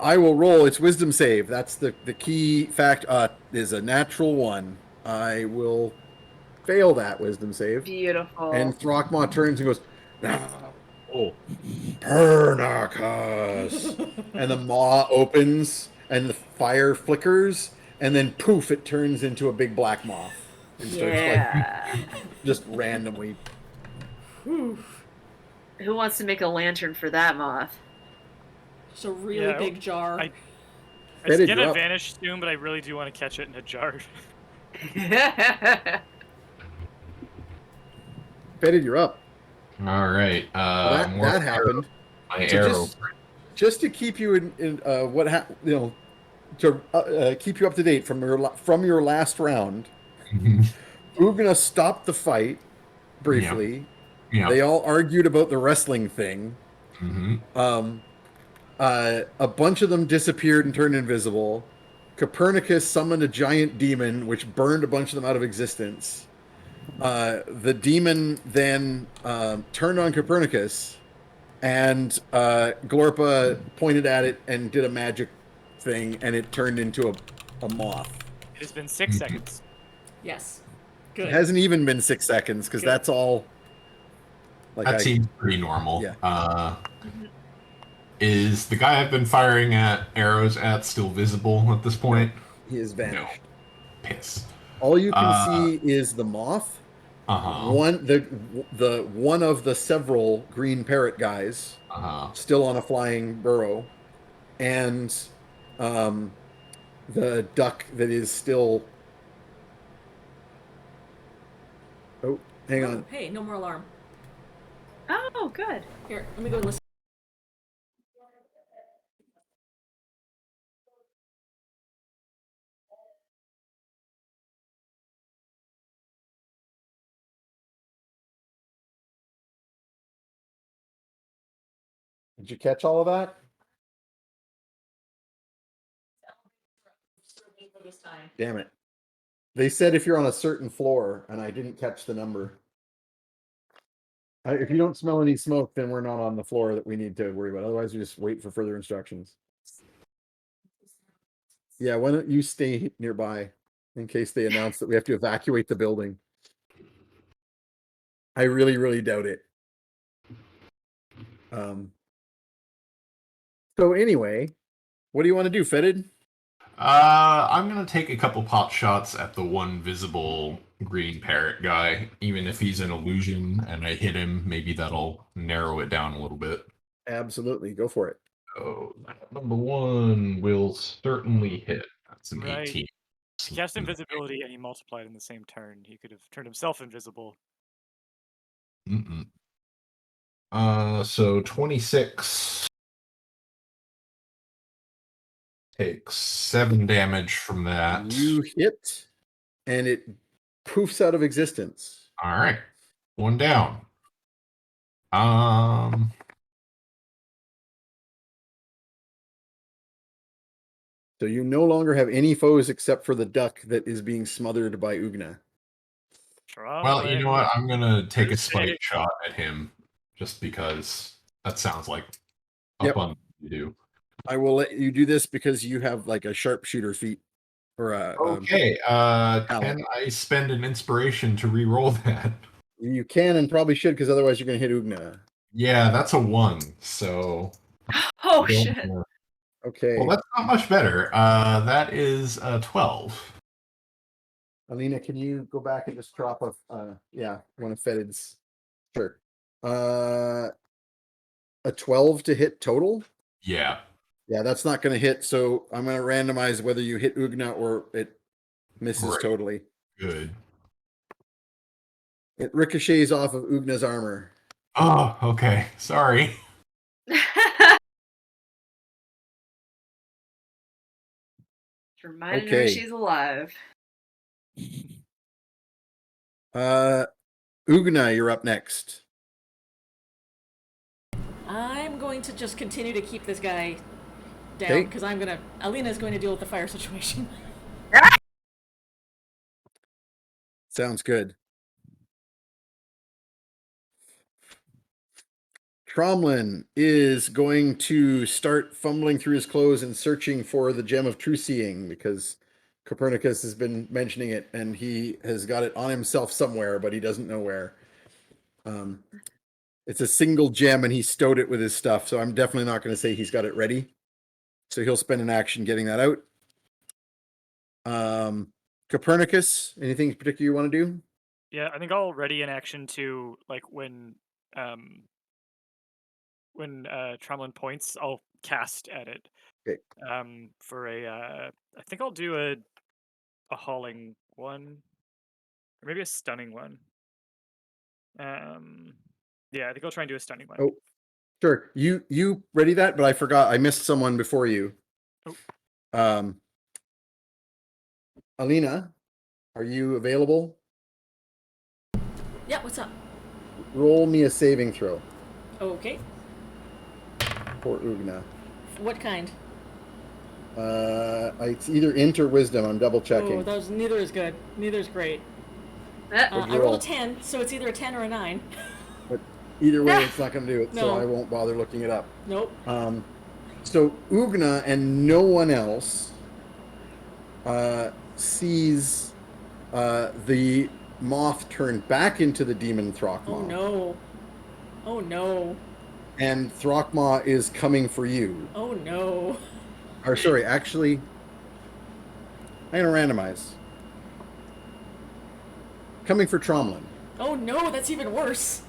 I will roll its wisdom save. That's the key fact. Is a natural 1. I will fail that wisdom save. Beautiful. And Thrakma turns and goes, "Oh, Pernicus!" And the maw opens, and the fire flickers, and then poof, it turns into a big black moth. And starts yeah. like just randomly. Who wants to make a lantern for that moth? Just a really Yeah, big jar. I Fetid, get you're to up. vanish soon, but I really do want to catch it in a jar. Fetid, you're up. All right. More That happened. My So arrow. just to keep you in what happened, to keep you up to date from your last round. Ugna stopped the fight briefly. Yeah. They all argued about the wrestling thing. Mm-hmm. A bunch of them disappeared and turned invisible. Copernicus summoned a giant demon, which burned a bunch of them out of existence. The demon then turned on Copernicus, and Glorpa pointed at it and did a magic thing, and it turned into a moth. It has been 6 seconds. Yes. Good. It hasn't even been 6 seconds because Good. that's all. Like That seems pretty normal. Yeah. Is the guy I've been firing arrows at still visible at this point? he has vanished. Piss. All you can see is the moth. Uh-huh. The one of the several green parrot guys Uh-huh. still on a flying burrow, and the duck that is still. Oh, hang on. Hey, no more alarm. Oh, good. Here, let me go listen. Did you catch all of that? Damn it. They said if you're on a certain floor, and I didn't catch the number. If you don't smell any smoke, then we're not on the floor that we need to worry about. Otherwise, we just wait for further instructions. Yeah, why don't you stay nearby in case they announce that we have to evacuate the building? I really, really doubt it. So anyway, what do you want to do, Fetid? I'm gonna take a couple pot shots at the one visible green parrot guy, even if he's an illusion and I hit him, maybe that'll narrow it down a little bit. Absolutely, go for it. Oh, number one will certainly hit. That's an Right. 18. He cast invisibility and he multiplied in the same turn. He could have turned himself invisible. So 26 takes 7 damage from that. You hit, and it poofs out of existence. All right, one down. So you no longer have any foes except for the duck that is being smothered by Ugna. Well, you know what? I'm gonna take a Just spike say- shot at him, just because that sounds like a Yep. fun thing to do. I will let you do this because you have like a sharpshooter feat or a. Okay. Can I spend an inspiration to re-roll that? You can and probably should because otherwise you're going to hit Ugna. Yeah, that's a 1. So. Oh, shit. Okay. Well, that's not much better. That is 12. Alina, can you go back and just drop a one of Fetid's? Sure. A 12 to hit total? Yeah. Yeah, that's not going to hit. So I'm going to randomize whether you hit Ugna or it misses Right. totally. Good. It ricochets off of Ugna's armor. Oh, okay. Sorry. Reminding her Okay. she's alive. Ugna, you're up next. I'm going to just continue to keep this guy down Okay. because Alina's going to deal with the fire situation. Sounds good. Tromlin is going to start fumbling through his clothes and searching for the gem of true seeing because Copernicus has been mentioning it and he has got it on himself somewhere, but he doesn't know where. It's a single gem and he stowed it with his stuff, so I'm definitely not going to say he's got it ready. So he'll spend an action getting that out. Copernicus, anything in particular you want to do? Yeah, I think I'll ready an action to like when Tromlin points, I'll cast at it. Okay. For I think I'll do a hauling one, or maybe a stunning one. Yeah, I think I'll try and do a stunning one. Oh, sure. You ready that, but I forgot. I missed someone before you. Oh. Alina, are you available? Yeah, what's up? Roll me a saving throw Okay. for Ugna. What kind? It's either int or wisdom. I'm double checking. Oh, neither is good. Neither is great. Eh, What'd you I roll? rolled a 10, so it's either a 10 or a 9. But either way, it's not going to do it, so No. I won't bother looking it up. Nope. So Ugna and no one else sees the moth turn back into the demon Throckmaw. Oh no. Oh no. And Throckmaw is coming for you. Oh no. Or sorry, actually, I'm gonna randomize. Coming for Tromlin. Oh no, that's even worse.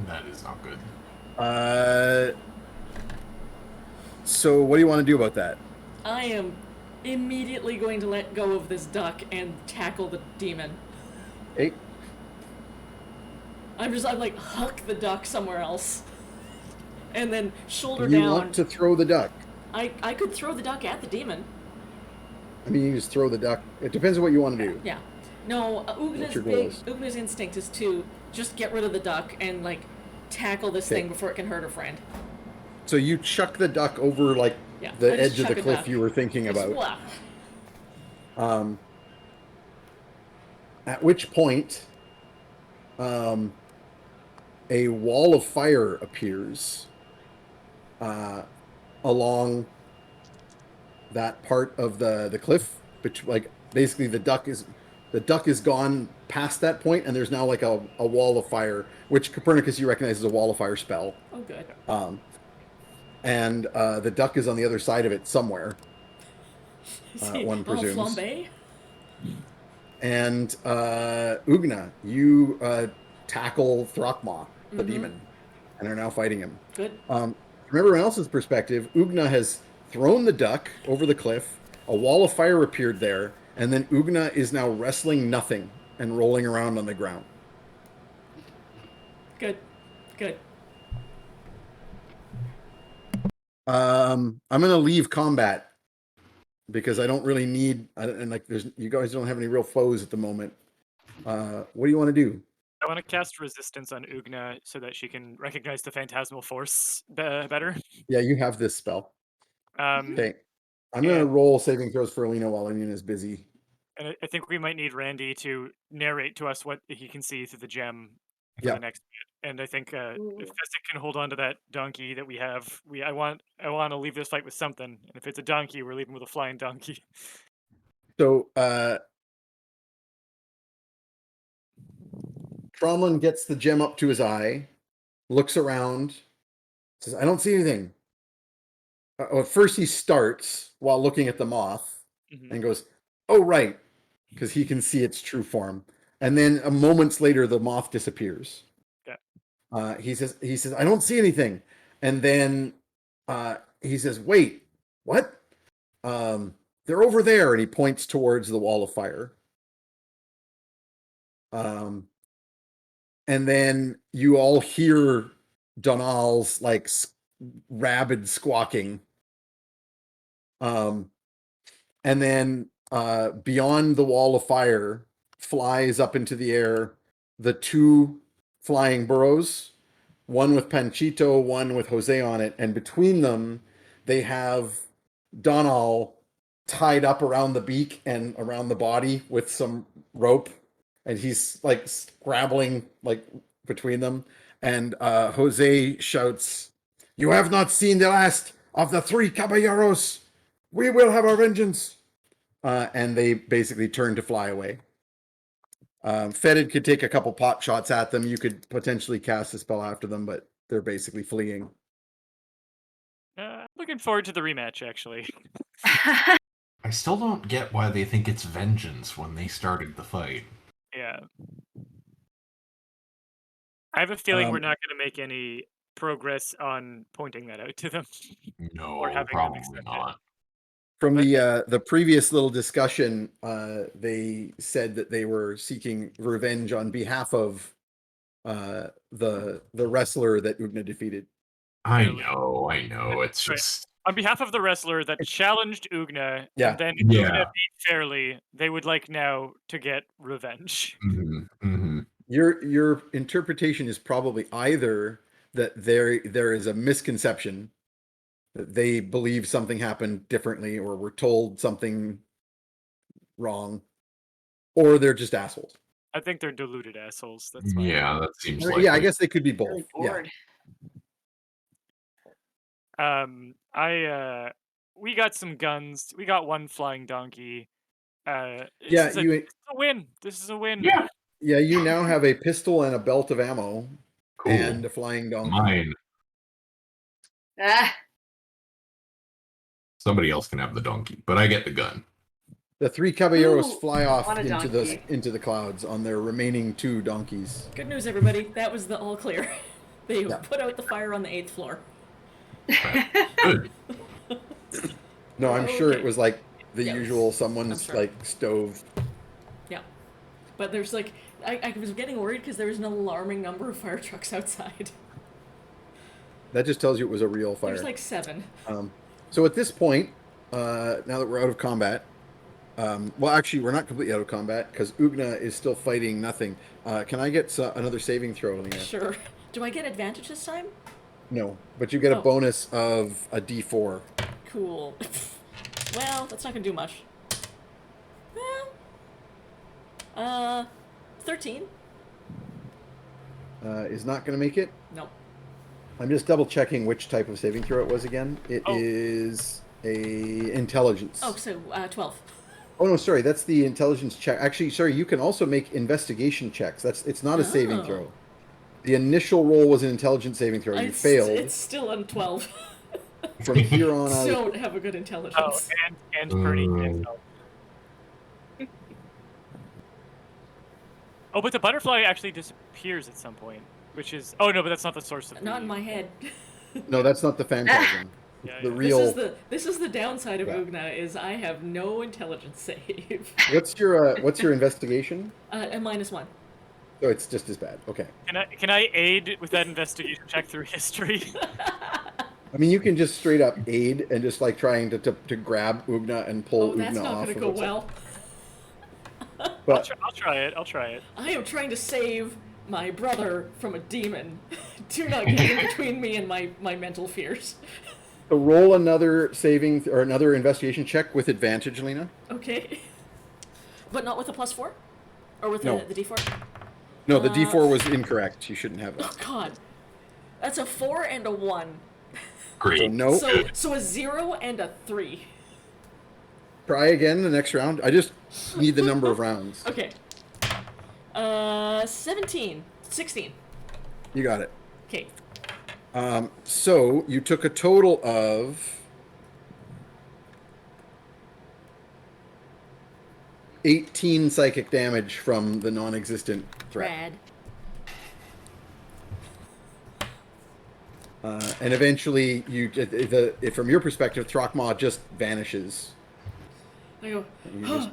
That is not good. So what do you want to do about that? I am immediately going to let go of this duck and tackle the demon. Hey, I'm like, huck the duck somewhere else. And then shoulder you down. want to throw the duck? I could throw the duck at the demon. I mean, you just throw the duck. It depends on what you want to do. Yeah. No, What's your goal? Ugna's instinct is to just get rid of the duck and, like, tackle this thing before it can hurt her friend. So you chuck the duck over, like, Yeah, the I just edge of chuck the a cliff duck. you were thinking Just about. blah. At which point, a wall of fire appears along that part of the cliff. Like, basically, the duck is gone past that point, and there's now like a wall of fire, which Copernicus you recognize as a wall of fire spell. Oh, good. And the duck is on the other side of it somewhere. See, one presumes. Flambe? And Ugna, you tackle Throckmaw, the demon, and are now fighting him. Good. From everyone else's perspective, Ugna has thrown the duck over the cliff. A wall of fire appeared there, and then Ugna is now wrestling nothing and rolling around on the ground. Good. Good. I'm gonna leave combat because I don't really need, and like, you guys don't have any real foes at the moment. What do you want to do? I want to cast resistance on Ugna so that she can recognize the phantasmal force better. Yeah, you have this spell. Okay, I'm gonna and- roll saving throws for Alina while Alina is busy. And I think we might need Randy to narrate to us what he can see through the gem for Yeah. the next bit. And I think if Fezzik can hold on to that donkey that we have, I want to leave this fight with something. And if it's a donkey, we're leaving with a flying donkey. So Tromlin gets the gem up to his eye, looks around, says, "I don't see anything." At first, he starts while looking at the moth and goes, "Oh, right," because he can see its true form. And then a moments later, the moth disappears. Yeah. He says, "I don't see anything." And then he says, "Wait, what? They're over there." And he points towards the wall of fire. And then you all hear Donal's like rabid squawking. And then beyond the wall of fire flies up into the air the two flying burrows, one with Panchito, one with Jose on it, and between them they have Donal tied up around the beak and around the body with some rope, and he's like scrabbling like between them. And Jose shouts, "You have not seen the last of the three caballeros. We will have our vengeance." And they basically turn to fly away. Fetid could take a couple pot shots at them. You could potentially cast a spell after them, but they're basically fleeing. Looking forward to the rematch, actually. I still don't get why they think it's vengeance when they started the fight. Yeah. I have a feeling we're not going to make any progress on pointing that out to them. No, or having them probably accept not. it. From the previous little discussion, they said that they were seeking revenge on behalf of the wrestler that Ugna defeated. I know. It's just on behalf of the wrestler that challenged Ugna, Yeah. and then Yeah. Ugna beat fairly, they would like now to get revenge. Your interpretation is probably either that there is a misconception, that they believe something happened differently, or were told something wrong, or they're just assholes. I think they're deluded assholes. That's fine. Yeah, that seems like Yeah, I guess they could be both. Really Yeah. bored. We got some guns. We got one flying donkey. Yeah, This is a win. This is a win. Yeah. Yeah, you now have a pistol and a belt of ammo Cool. and a flying donkey. Mine. Ah, Somebody else can have the donkey, but I get the gun. The 3 caballeros Ooh, fly off want a into donkey. the clouds on their remaining 2 donkeys. Good news, everybody. That was the all clear. They Yeah. put out the fire on the 8th floor. Good. No, I'm sure Okay. it was like the Yeah, usual I'm someone's sure. like stove. Yeah. But there's like, I was getting worried because there was an alarming number of fire trucks outside. That just tells you it was a real fire. There's like 7. So at this point, now that we're out of combat, well, actually, we're not completely out of combat because Ugna is still fighting nothing. Can I get another saving throw, Lena? Sure. Do I get advantage this time? No, but you get a Oh. bonus of a D4. Cool. Well, that's not gonna do much. Well, 13? Is not going to make it. No. I'm just double checking which type of saving throw it was again. It Oh. is a intelligence. Oh, so 12. Oh no, sorry, that's the intelligence check. Actually, sorry, you can also make investigation checks. It's not a saving Oh. throw. The initial roll was an intelligence saving throw. You failed. It's still on 12. From here on out. Don't have a good intelligence. Oh, and Bernie can't help. Oh, but the butterfly actually disappears at some point, which is... Oh, no, but that's not the source of Not the... in my head. No, that's not the phantasm. Yeah, The yeah. real. This is the downside of Yeah. Ugna is I have no intelligence save. What's your investigation? A -1. So it's just as bad. Okay. Can I aid with that investigation check through history? I mean, you can just straight up aid and just like trying to grab Ugna and pull Oh, that's Ugna not off. gonna of go it. well. But I'll try it. I'll try it. I am trying to save my brother from a demon. Do not get in between me and my mental fears. so roll another saving or another investigation check with advantage, Lena. Okay. But not with a +4? Or with No. the D4? No, the D4 was incorrect. You shouldn't have Oh that. god. That's a 4 and a 1. Great. So no. So a 0 and a 3. Try again the next round. I just need the number of rounds. Okay. 16. You got it. Okay. So you took a total of 18 psychic damage from the non-existent threat. Rad. And eventually, from your perspective, Throckmaw just vanishes. I go, You just-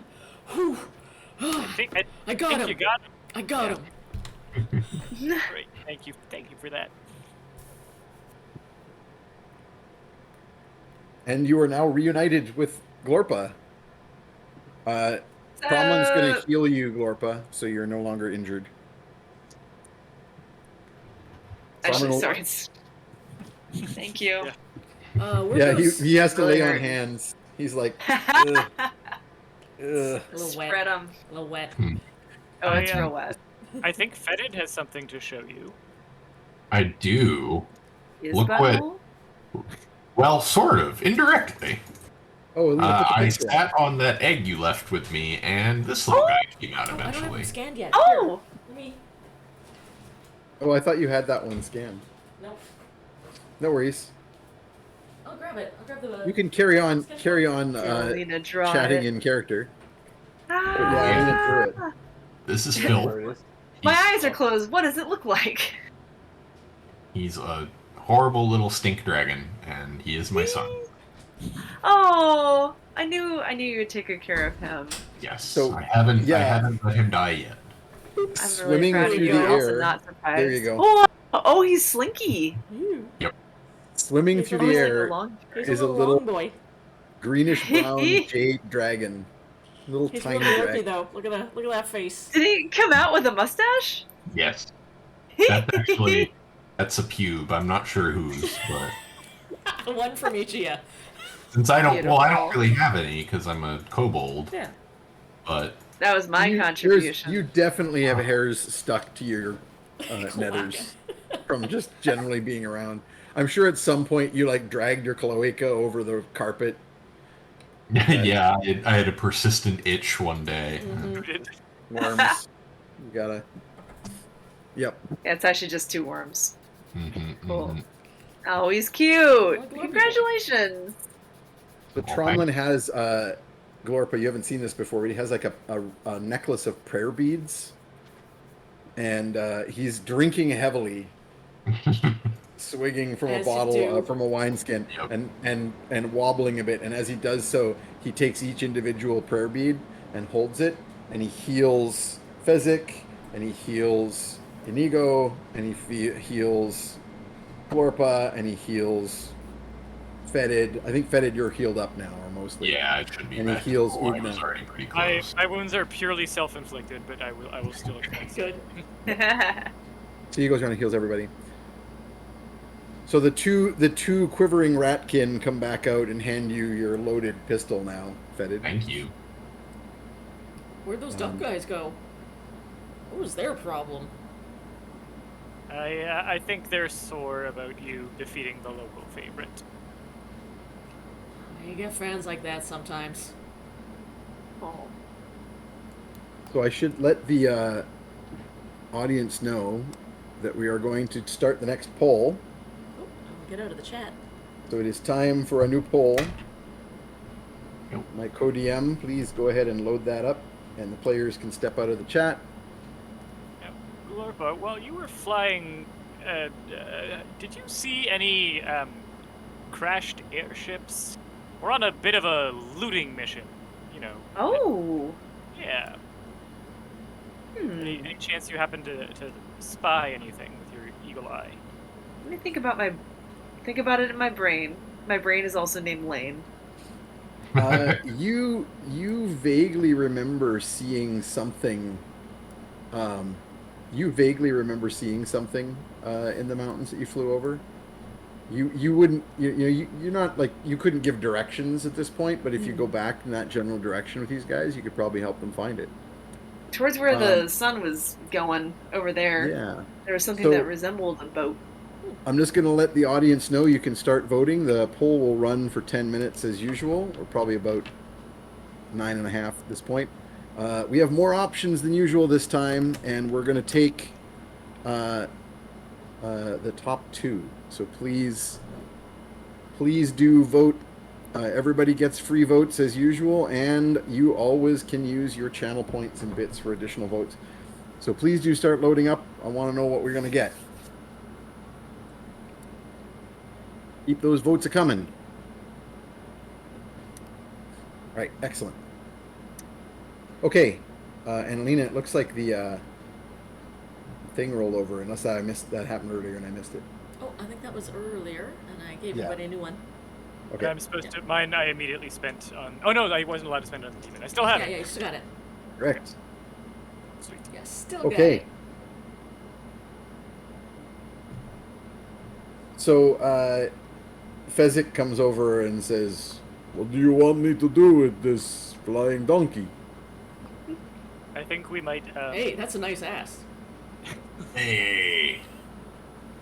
whew, I got think him. you got him. I got him. Great. Thank you for that. And you are now reunited with Glorpa. Cromling's going to heal you, Glorpa, so you're no longer injured. Actually, Phenomenal. sorry. Thank you. Yeah. Where Yeah, those- he has to Really lay on hurt. hands. He's like, ugh, ugh. a little wet. Spread them. A little wet. Oh, it's I, real wet. I think Fetid has something to show you. I do. Is Look that what- all? Well, sort of. Indirectly. Oh, look at the I picture. sat on that egg you left with me, and this little guy came out Oh, I don't have eventually. it scanned yet. Oh! Here, let me. Oh, I thought you had that one scanned. Nope. No worries. I'll grab it. I'll grab the. You can carry on Lena, draw chatting it. in character. Ah, Yeah, Lena drew it. This is There Phil. it is. my He's- eyes are closed. What does it look like? He's a horrible little stink dragon, and he is my son. Oh, I knew you would take good care of him. Yes. So, I haven't yeah. let him die yet. I'm really Swimming proud through of you. the I'm also air. not surprised. There you go. Oh, he's slinky. Ooh, Swimming He's through almost the like a air long- he's is a a little long boy. greenish brown jade dragon. Little He's a tiny little dorky dragon. though. Look at that face. Did he come out with a mustache? Yes. That's a pube. I'm not sure whose, but One from each of you. since I don't Beautiful. really have any because I'm a kobold, Yeah. but That was my You- contribution. You definitely have hairs stuck to your nethers from just generally being around. I'm sure at some point you like dragged your cloaca over the carpet. yeah, I had a persistent itch one day. Mhm. It- Worms. You gotta. Yep. Yeah, it's actually just 2 worms. Mm-hmm, Cool. mm-hmm. Oh, he's cute! Glorpy. Congratulations! So Tromlin has Glorpa. You haven't seen this before, but he has like a necklace of prayer beads, and he's drinking heavily, swigging from As a you bottle do. from a wineskin, Yep. and wobbling a bit. And as he does so, he takes each individual prayer bead and holds it, and he heals Fezzik, and he heals Inigo, and he heals Glorpa, and he heals Fetid. I think Fetid, you're healed up now, or mostly. Yeah, it should be. And he back to heals full. I Ugna. was already pretty My, close. my wounds are purely self-inflicted, but I will still accept. Good. So he goes around and heals everybody. So the two quivering ratkin come back out and hand you your loaded pistol now, Fetid. Thank you. Where'd those duck guys go? What was their problem? I think they're sore about you defeating the local favorite. You get friends like that sometimes. Oh. So I should let the audience know that we are going to start the next poll. Oh, I'll get out of the chat. So it is time for a new poll. Yep. My co-DM, please go ahead and load that up, and the players can step out of the chat. Glorpa, while you were flying, did you see any crashed airships? We're on a bit of a looting mission, you know. Oh. Yeah. Hmm. Any chance you happen to spy anything with your eagle eye? Let me think about it in my brain. My brain is also named Lane. You vaguely remember seeing something. You vaguely remember seeing something in the mountains that you flew over. You wouldn't you're not like you couldn't give directions at this point, but if you go back in that general direction with these guys, you could probably help them find it. Towards where the sun was going over there, Yeah. there was something So- that resembled a boat. I'm just going to let the audience know you can start voting. The poll will run for 10 minutes as usual, or probably about 9.5 at this point. We have more options than usual this time, and we're going to take the top 2. So please do vote. Everybody gets free votes as usual, and you always can use your channel points and bits for additional votes. So please do start loading up. I want to know what we're going to get. Keep those votes a-coming. Right, excellent. Okay, and Alina, it looks like the thing rolled over, unless that happened earlier and I missed it. Oh, I think that was earlier, and I gave Yeah. everybody a new one. Okay. I'm supposed to. Mine I immediately spent on. Oh no, I wasn't allowed to spend it on the demon. I still have Yeah, it. yeah, you still got it. Correct. Sweet. Yeah, still got Okay. it. So, Fezzik comes over and says, "What do you want me to do with this flying donkey?" I think we might. Hey, that's a nice ass. Hey.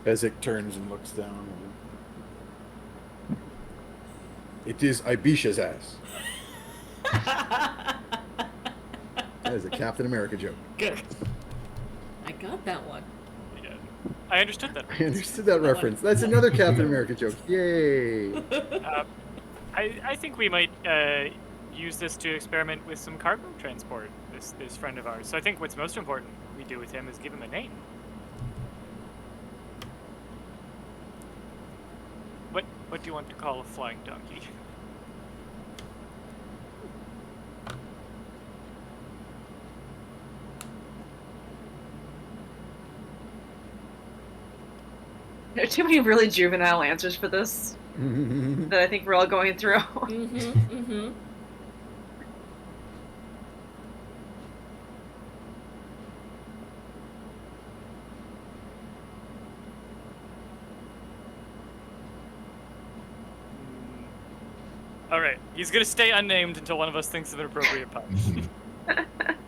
Fezzik turns and looks down. It is Ibetian's ass. That is a Captain America joke. Good. I got that one. Yeah. I understood that. I understood that reference. That's another Captain America joke. Yay! I think we might use this to experiment with some cargo transport. This friend of ours. So I think what's most important we do with him is give him a name. What do you want to call a flying donkey? There are too many really juvenile answers for this that I think we're all going through. Mm-hmm, mm-hmm. All right, he's gonna stay unnamed until one of us thinks of an appropriate pun.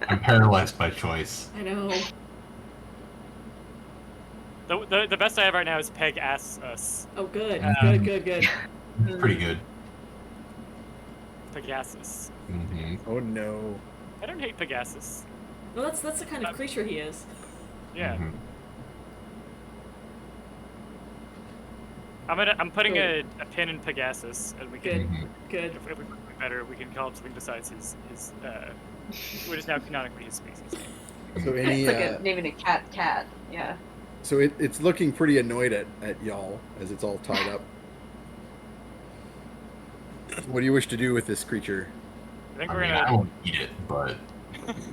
I'm paralyzed by choice. I know. The best I have right now is Peg asks us. Oh, good. Um, Good. Pretty good. Pegasus. Mm-hmm. Oh no. I don't hate Pegasus. Well, that's the kind of creature he is. Yeah. Mhm. I'm putting a pin in Pegasus, and we Good. can, Mhm. Good. if we put something better, we can call it something besides his what is now canonically his species name. So any It's like naming a cat. Yeah. so it's looking pretty annoyed at y'all as it's all tied up. What do you wish to do with this creature? I think I we're mean, gonna. I won't eat it, but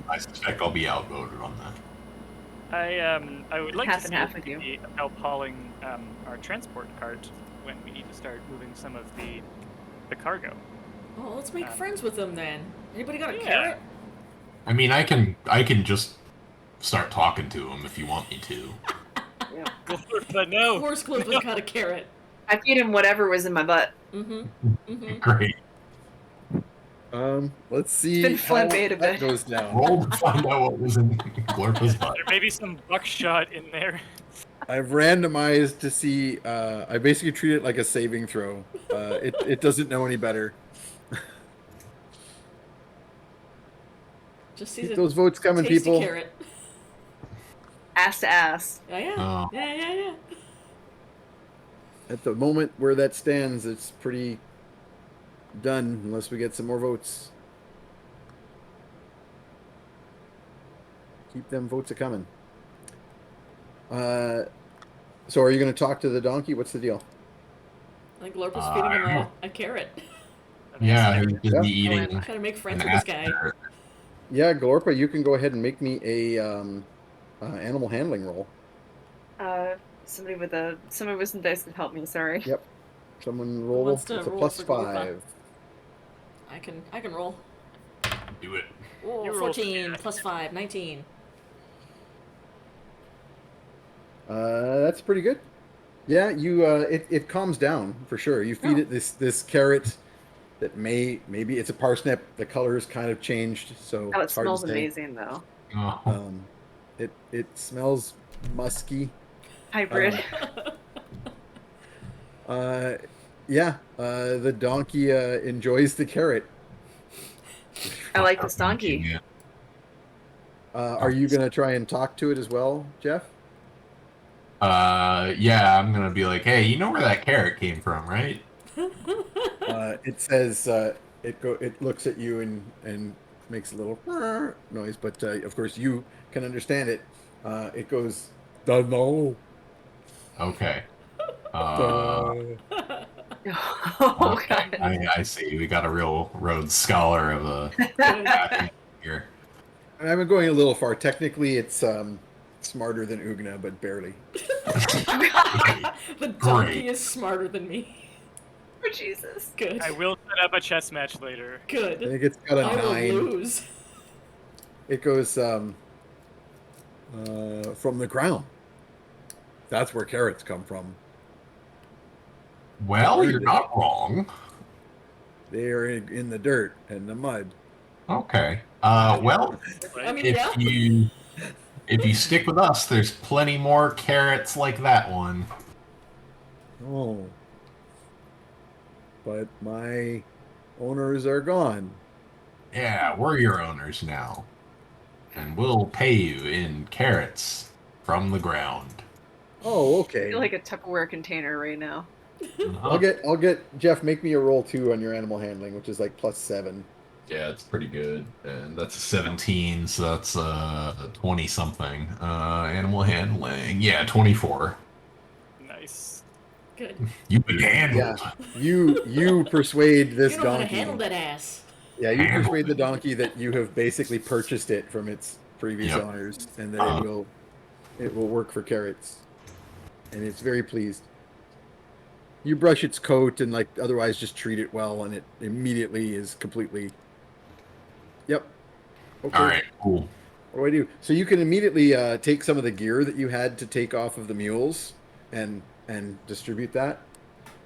I suspect I'll be outvoted on that. I would like Half to and see half if with we you. could be help hauling our transport cart when we need to start moving some of the cargo. Oh, let's make Um, friends with them then. Anybody got a yeah. carrot? I mean, I can just start talking to him if you want me to. Yeah. But no. Of course, Glorpy's got a carrot. I feed him whatever was in my butt. Great. Let's see been how flambéed a that bit. goes down. Roll to find out what was in Glorp's butt. There may be some buckshot in there. I've randomized to see. I basically treat it like a saving throw. It doesn't know any better. Just sees Keep a those votes coming, tasty people. carrot. Ass to ass. Yeah. Oh. Yeah. At the moment where that stands, it's pretty done unless we get some more votes. Keep them votes a coming. So are you going to talk to the donkey? What's the deal? I think Glorpy's feeding him I don't a carrot. Yeah, he's Yeah. busy eating Trying to make friends an with this ass guy. carrot. Yeah, Glorpa, you can go ahead and make me a animal handling roll. Somebody with some dice could help me. Sorry. Yep. Someone roll. wants to It's a roll plus for Glorpa? 5. I can roll. Do it. Oh, You roll 14 for plus 5, 19. That's pretty good. Yeah, you it calms down for sure. You feed it this carrot that maybe it's a parsnip. The color is kind of changed, so Oh, it it's hard to smells say. amazing though. Oh. It smells musky. Hybrid. Yeah. The donkey enjoys the carrot. I like this donkey. Yeah. Are you gonna try and talk to it as well, Jeff? Yeah, I'm gonna be like, hey, you know where that carrot came from, right? It says it looks at you and makes a little noise, but of course you can understand it. It goes, "Dunno." Okay. Oh Okay, god. I see. We got a real Rhodes Scholar of a here. I'm going a little far. Technically, it's smarter than Ugna, but barely. The donkey Great. is smarter than me. Oh Jesus. Good. I will set up a chess match later. I Good. think it's got a I will 9. lose. It goes from the ground. That's where carrots come from. Well, you're not wrong. They are in the dirt and the mud. Okay. Well, I mean, if yeah. you stick with us, there's plenty more carrots like that one. Oh. But my owners are gone. Yeah, we're your owners now. And we'll pay you in carrots from the ground. Oh, I okay. feel like a Tupperware container right now. I'll get Jeff, make me a roll 2 on your animal handling, which is like plus 7. Yeah, it's pretty good. And that's a 17, so that's a 20 something. Animal handling. Yeah, 24. Nice. Good. You've been handled. Yeah. You persuade this You know how to donkey. handle that ass. Yeah, you Handle persuade the it. donkey that you have basically purchased it from its previous Yep. owners and that it will work for carrots. And it's very pleased. You brush its coat and like otherwise just treat it well and it immediately is completely Yep. Okay. All right, cool. What do I do? So you can immediately take some of the gear that you had to take off of the mules and distribute that.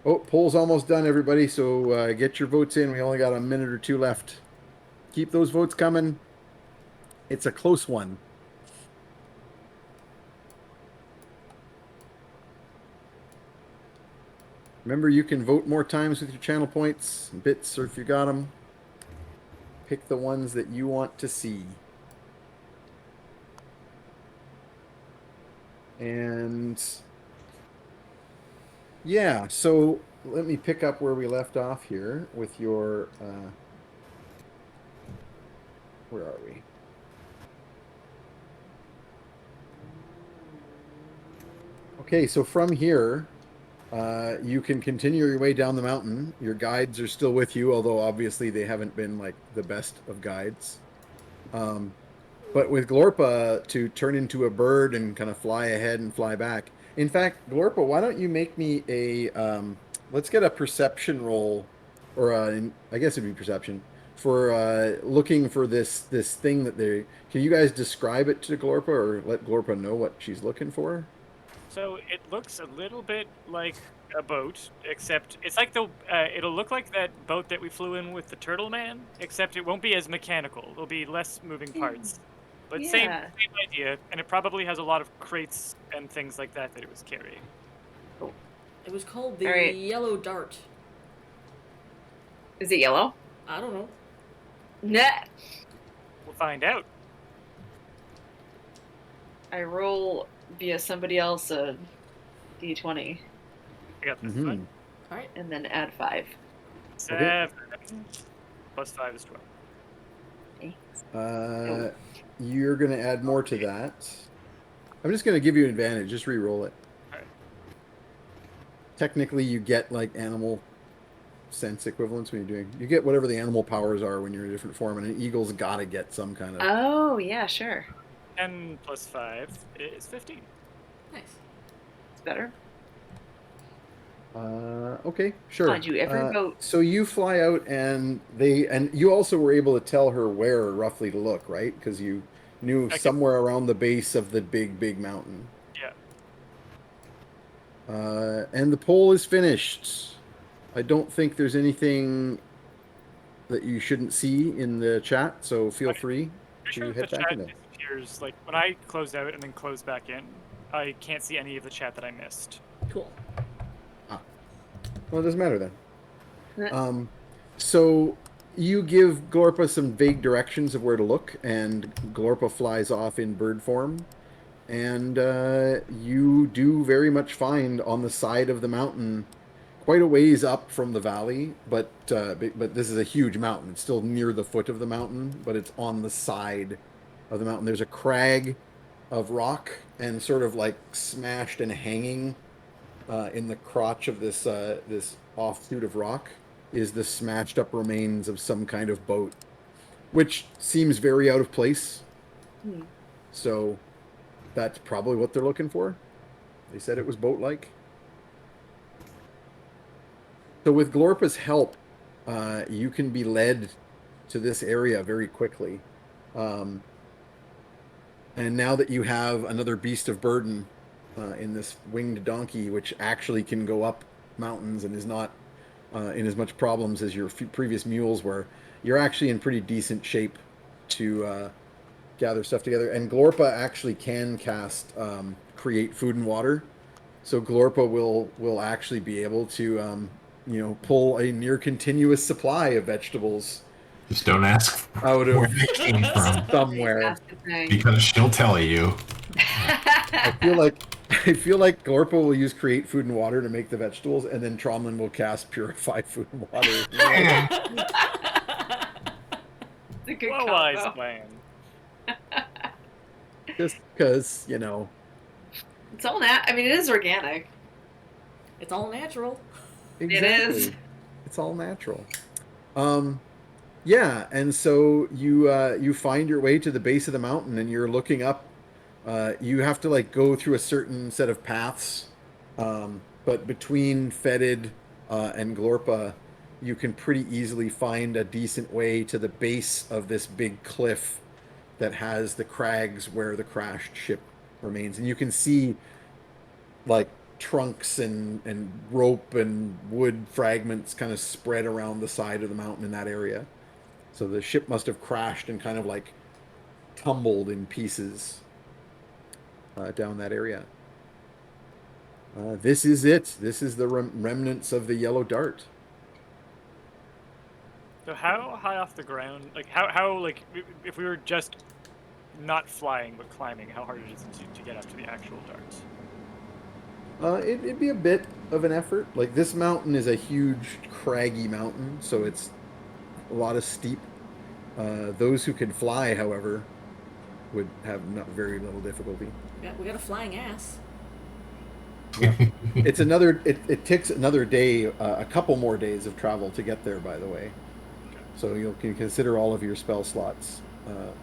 Oh, poll's almost done, everybody. So get your votes in. We only got a minute or 2 left. Keep those votes coming. It's a close one. Remember, you can vote more times with your channel points, bits, or if you got them. Pick the ones that you want to see. And yeah, so let me pick up where we left off here with your where are we? Okay, so from here, you can continue your way down the mountain. Your guides are still with you, although obviously they haven't been like the best of guides. But with Glorpa to turn into a bird and kind of fly ahead and fly back. In fact, Glorpa, why don't you make me a let's get a perception roll, or I guess it'd be perception for looking for this thing that they. Can you guys describe it to Glorpa or let Glorpa know what she's looking for? So it looks a little bit like a boat, except it's like it'll look like that boat that we flew in with the Turtle Man, except it won't be as mechanical. There'll be less moving parts. But same Yeah. idea, and it probably has a lot of crates and things like that it was carrying. It was called the All right. Yellow Dart. Is it yellow? I don't know. Nah. We'll find out. I roll via somebody else a d20 I got this Mm-hmm. one. All right. and then add 5. 7 plus 5 is 12. You're going to add more to that. I'm just going to give you an advantage. Just re-roll it. Alright. Technically, you get like animal sense equivalents when you're doing. You get whatever the animal powers are when you're in a different form, and an eagle's got to get some kind of. Oh, yeah, sure. 10 plus 5 is 15. Nice. It's better. Okay, sure. Did you ever go? So you fly out, and you also were able to tell her where roughly to look, right? Because you knew Okay. somewhere around the base of the big mountain. Yeah. And the poll is finished. I don't think there's anything that you shouldn't see in the chat, so feel Okay. free Pretty to sure head the back chat in there. disappears. Like when I close out and then close back in, I can't see any of the chat that I missed. Cool. Well, it doesn't matter then. Uh, So you give Glorpa some vague directions of where to look, and Glorpa flies off in bird form. And you do very much find on the side of the mountain, quite a ways up from the valley, but this is a huge mountain. It's still near the foot of the mountain, but it's on the side of the mountain. There's a crag of rock, and sort of like smashed and hanging in the crotch of this offshoot of rock is the smashed up remains of some kind of boat, which seems very out of place. Hmm. So that's probably what they're looking for. They said it was boat-like. So with Glorpa's help, you can be led to this area very quickly. And now that you have another beast of burden in this winged donkey, which actually can go up mountains and is not in as much problems as your previous mules were, you're actually in pretty decent shape to gather stuff together. And Glorpa actually can cast create food and water, so Glorpa will actually be able to pull a near continuous supply of vegetables Just don't ask out where of they came from, somewhere. That's the thing. because she'll tell you. I feel like Glorpa will use create food and water to make the vegetables, and then Tromlin will cast purify food and water. It's a good Well, wise combo. plan. Just because, It's all I mean, it is organic. It's all natural. exactly. is. It's all natural. Yeah, and so you find your way to the base of the mountain, and you're looking up. You have to like go through a certain set of paths, but between Fetid and Glorpa, you can pretty easily find a decent way to the base of this big cliff that has the crags where the crashed ship remains, and you can see like trunks and rope and wood fragments kind of spread around the side of the mountain in that area. So the ship must have crashed and kind of like tumbled in pieces down that area. This is it. This is the remnants of the Yellow Dart. So how high off the ground? Like how like if we were just not flying but climbing, how hard it is to get up to the actual darts? It'd be a bit of an effort. Like this mountain is a huge, craggy mountain, so it's a lot of steep. Those who can fly, however, would have not very little difficulty. Yeah, we got a flying ass. It's another. It takes another day, a couple more days of travel to get there. By the way, so you can consider all of your spell slots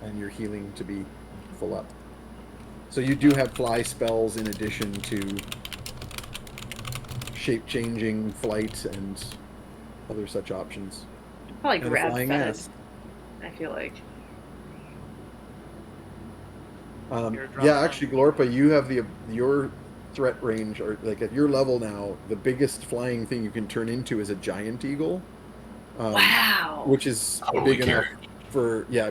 and your healing to be full up. So you do have fly spells in addition to shape-changing flight and other such options. Probably And a grab flying fed. ass. I feel like. Yeah, actually, Glorpa, you have your threat range, or like at your level now, the biggest flying thing you can turn into is a giant eagle. Wow. Which is Totally big enough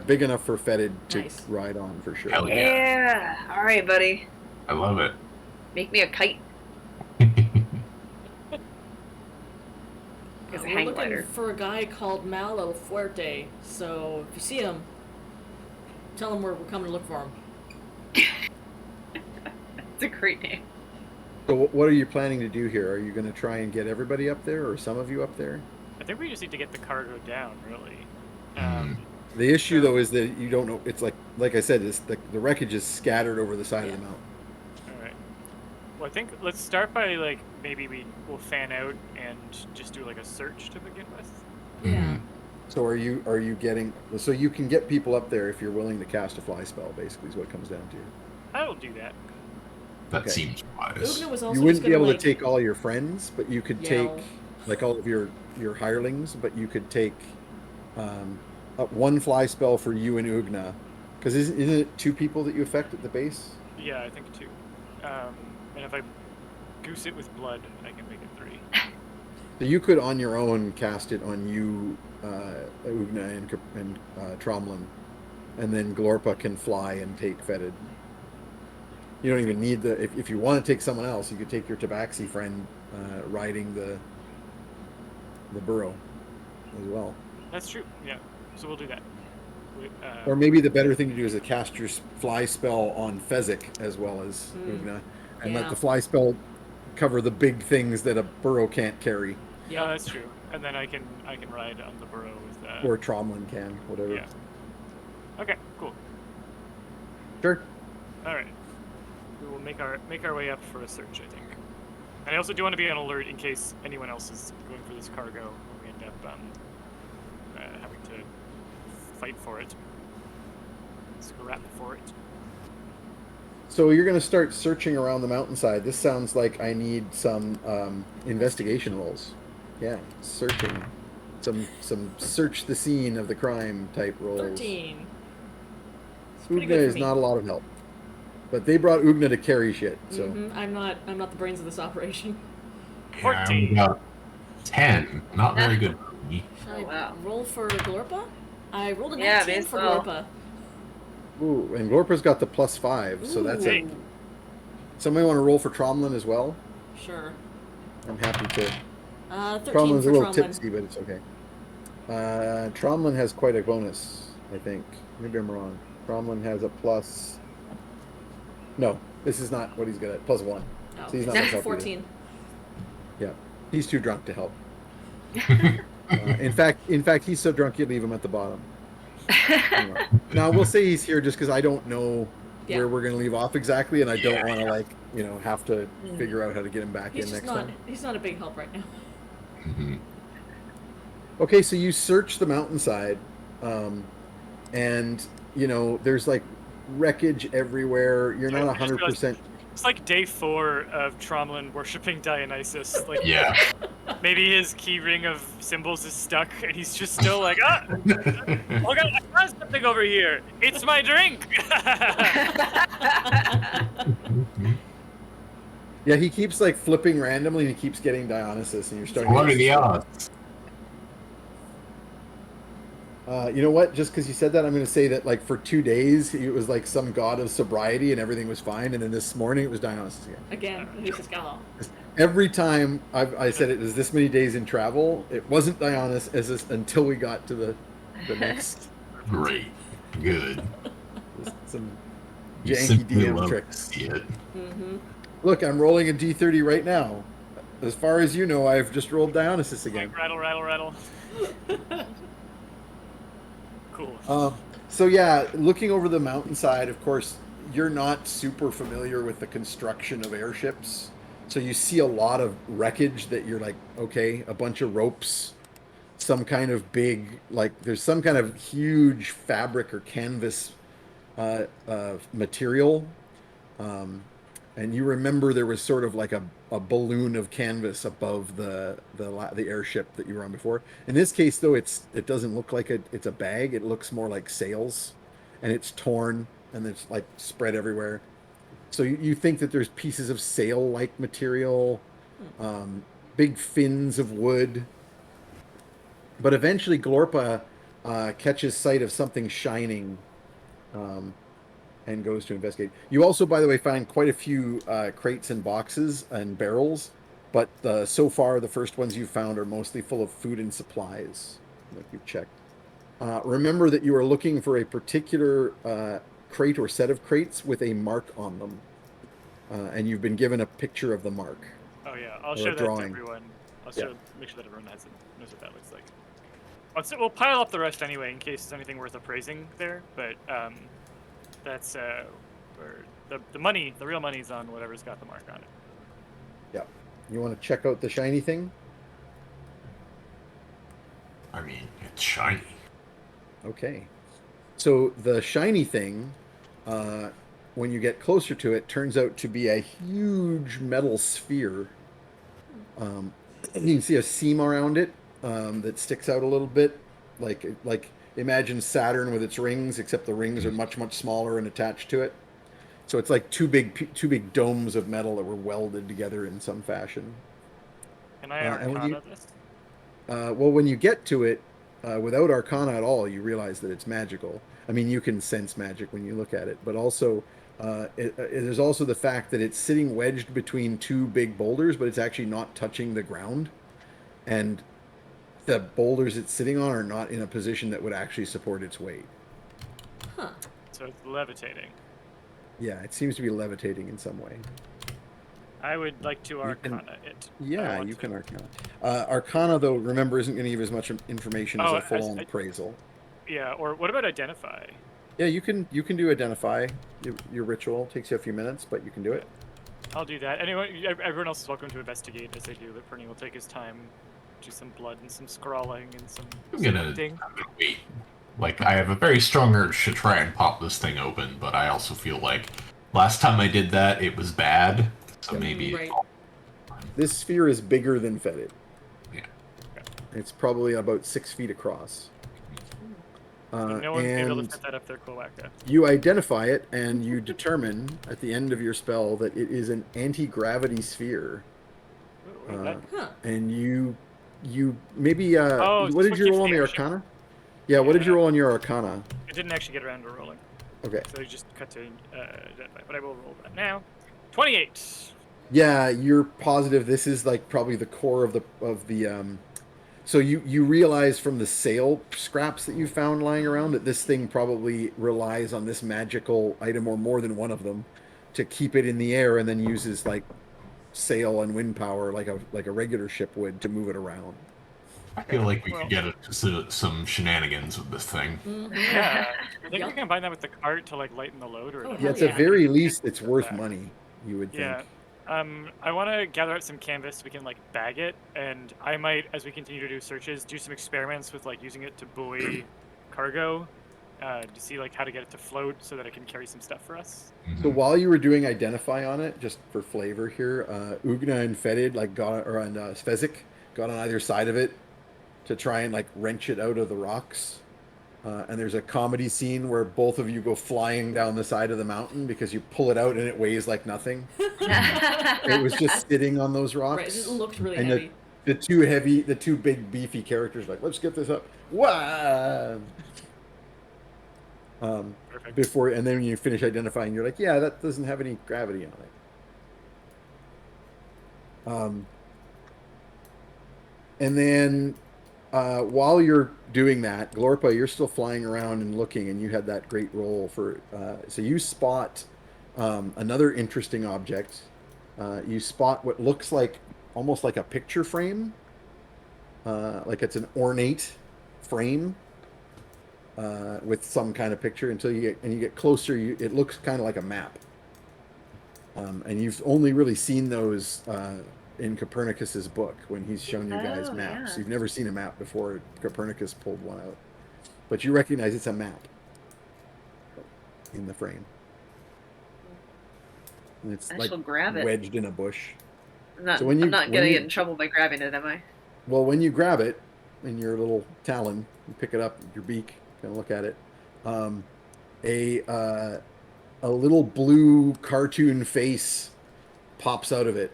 big enough for Fetid to Nice. ride on for sure. Hell yeah. Yeah. All right, buddy. I love it. Make me a kite. It's a We're hang looking glider. for a guy called Mal El Fuerte, so if you see him, tell him we're coming to look for him. It's a great name. So what are you planning to do here? Are you going to try and get everybody up there, or some of you up there? I think we just need to get the cargo down, really. The issue though is that you don't know. It's like I said, it's the wreckage is scattered over the side of the mountain. All right. Well, I think let's start by like maybe we'll fan out and just do like a search to begin with. Yeah. So are you getting? So you can get people up there if you're willing to cast a fly spell. Basically, is what it comes down to. I will do that. That Okay. seems wise. Ugna was also You wouldn't just be gonna, able like, to take all your friends, but you could yell. take like all of your hirelings, but you could take one fly spell for you and Ugna, because isn't it 2 people that you affect at the base? Yeah, I think 2. And if I goose it with blood, I can make it 3. So you could on your own cast it on you, Ugna and Tromlin, and then Glorpa can fly and take Fetid. You don't even need if you want to take someone else, you could take your Tabaxi friend riding the burrow as well. That's true. Yeah. So we'll do that. Or maybe the better thing to do is to cast your fly spell on Fezzik as well as Ugna, and let Yeah. the fly spell cover the big things that a burrow can't carry, Yeah, that's true. And then I can ride on the burrow with or Tromlin can, whatever. Yeah. Okay. Cool. Sure. All right. We will make our way up for a search, I think. And I also do want to be on alert in case anyone else is going for this cargo, and we end up having to fight for it, scrap for it. So you're going to start searching around the mountainside. This sounds like I need some investigation rolls. Yeah, searching. Some search the scene of the crime type rolls. 13. It's pretty Ugna good is for me. not a lot of help. But they brought Ugna to carry shit, so I'm not the brains of this operation. Yeah, I'm 14. about 10. Not very good for me. Should Oh, I wow. roll for Glorpa? I rolled a 19 Yeah, may as for well. Glorpa. Ooh, and Glorpa's got the +5, so that's Hey. it. Somebody want to roll for Tromlin as well? Sure. I'm happy to. 13 Tromlin's for a little Tromlin. tipsy, but it's okay. Tromlin has quite a bonus, I think. Maybe I'm wrong. Tromlin has a plus. No, this is not what he's good at. +1. Oh, So he's not much help either. 14. Yeah, he's too drunk to help. In fact, he's so drunk you'd leave him at the bottom. Anyway. Now we'll say he's here just because I don't know Yeah. where we're going to leave off exactly, and I don't want to have to Mm. figure out how to get him back He's in just next not. time. He's not a big help right now. Mhm. Okay, so you search the mountainside, and there's like wreckage everywhere. You're not I just 100%. It's like day 4 of Tromlin worshipping Dionysus. Like Yeah. maybe his key ring of symbols is stuck, and he's just still like, oh God, I found something over here. It's my drink. Yeah, he keeps like flipping randomly, and he keeps getting Dionysus, and you're starting. What to are the odds? You know what? Just because you said that, I'm going to say that like for 2 days it was like some god of sobriety and everything was fine, and then this morning it was Dionysus again. Again, he's just got Every time I said it was this many days in travel, it wasn't Dionysus until we got to the next. Great. Good. Just some You janky simply DM love tricks. to see it. Mm-hmm. Look, I'm rolling a D30 right now. As far as you know, I've just rolled Dionysus again. Like, rattle, rattle, rattle. Cool. So yeah, looking over the mountainside, of course, you're not super familiar with the construction of airships. So you see a lot of wreckage that you're like, okay, a bunch of ropes, some kind of big, like there's some kind of huge fabric or canvas material. Um, and you remember there was sort of like a balloon of canvas above the airship that you were on before. In this case, though, it doesn't look like it's a bag. It looks more like sails, and it's torn and it's like spread everywhere. So you think that there's pieces of sail-like material, um, big fins of wood, but eventually Glorpa catches sight of something shining. Um, and goes to investigate. You also, by the way, find quite a few crates and boxes and barrels, but so far the first ones you found are mostly full of food and supplies, like you've checked. Remember that you are looking for a particular crate or set of crates with a mark on them, and you've been given a picture of the mark. Oh yeah, I'll or show a that to drawing. everyone. I'll Yeah. make sure that everyone knows what that looks like. We'll pile up the rest anyway in case there's anything worth appraising there. But that's where the money, the real money's on whatever's got the mark on it. Yeah. You want to check out the shiny thing? I mean, it's shiny. Okay. So the shiny thing, when you get closer to it, turns out to be a huge metal sphere. You can see a seam around it that sticks out a little bit, like imagine Saturn with its rings, except the rings are much smaller and attached to it. So it's like two big domes of metal that were welded together in some fashion. Can I And when you Arcana this? well, when you get to it, without Arcana at all, you realize that it's magical. I mean, you can sense magic when you look at it, but also there's also the fact that it's sitting wedged between two big boulders, but it's actually not touching the ground, and the boulders it's sitting on are not in a position that would actually support its weight. Huh. So it's levitating. Yeah, it seems to be levitating in some way. I would like to You can- Arcana it. I Yeah, want you to. can Arcana. Arcana, though, remember, isn't going to give as much information as Oh, a full-on I- appraisal. Yeah, or what about Identify? Yeah, you can do identify. Your ritual takes you a few minutes, but you can do it. I'll do that. Everyone else is welcome to investigate as they do, but Perny will take his time, do some blood and some scrawling and some I'm gonna scripting. wait. Like, I have a very strong urge to try and pop this thing open, but I also feel like last time I did that, it was bad. So maybe Right. This sphere is bigger than Fetid. Yeah. It's probably about 6 feet across. So no one's able to And fit that up their cloaca. you identify it, and you determine at the end of your spell that it is an anti-gravity sphere. Ooh, wait, Huh. And you maybe Oh, what this did one you keeps roll on the the airship. Arcana? Yeah, what did you Yeah. roll on your Arcana? I didn't actually get around to rolling, Okay. so I just cut to Identify, but I will roll that now. 28. Yeah, you're positive this is like probably the core of the so you realize from the sail scraps that you found lying around that this thing probably relies on this magical item or more than one of them to keep it in the air, and then uses like sail and wind power like a regular ship would to move it around. I feel like we Well- could get into some shenanigans with this thing. Mm-hmm. Yeah. I think Yep. we can combine that with the cart to like lighten the load, or Oh, like, Yeah, hell it's yeah. at very least it's Get worth back. money, you would think. Yeah. I want to gather out some canvas so we can like bag it, and I might, as we continue to do searches, do some experiments with like using it to buoy cargo, to see like how to get it to float so that it can carry some stuff for us. So Mhm. while you were doing identify on it, just for flavor here, Ugna and Fetid Svezek got on either side of it to try and like wrench it out of the rocks. And there's a comedy scene where both of you go flying down the side of the mountain because you pull it out and it weighs like nothing. It was just sitting on those rocks. Right, it just looked really and heavy. the two big beefy characters like, let's get this up. Wow. Perfect. Before, and then when you finish identifying, you're like, yeah, that doesn't have any gravity on it. And then while you're doing that, Glorpa, you're still flying around and looking, and you had that great roll for. So you spot another interesting object. You spot what looks like almost like a picture frame, like it's an ornate frame with some kind of picture. Until you get closer, it looks kind of like a map. And you've only really seen those in Copernicus's book when he's shown you guys Oh, maps. yeah. You've never seen a map before Copernicus pulled one out, but you recognize it's a map in the frame. And it's I like shall grab it. wedged in a bush. I'm not, So when I'm not gonna get in trouble by grabbing it, am I? Well, when you grab it in your little talon, you pick it up with your beak, kind of look at it. A little blue cartoon face pops out of it,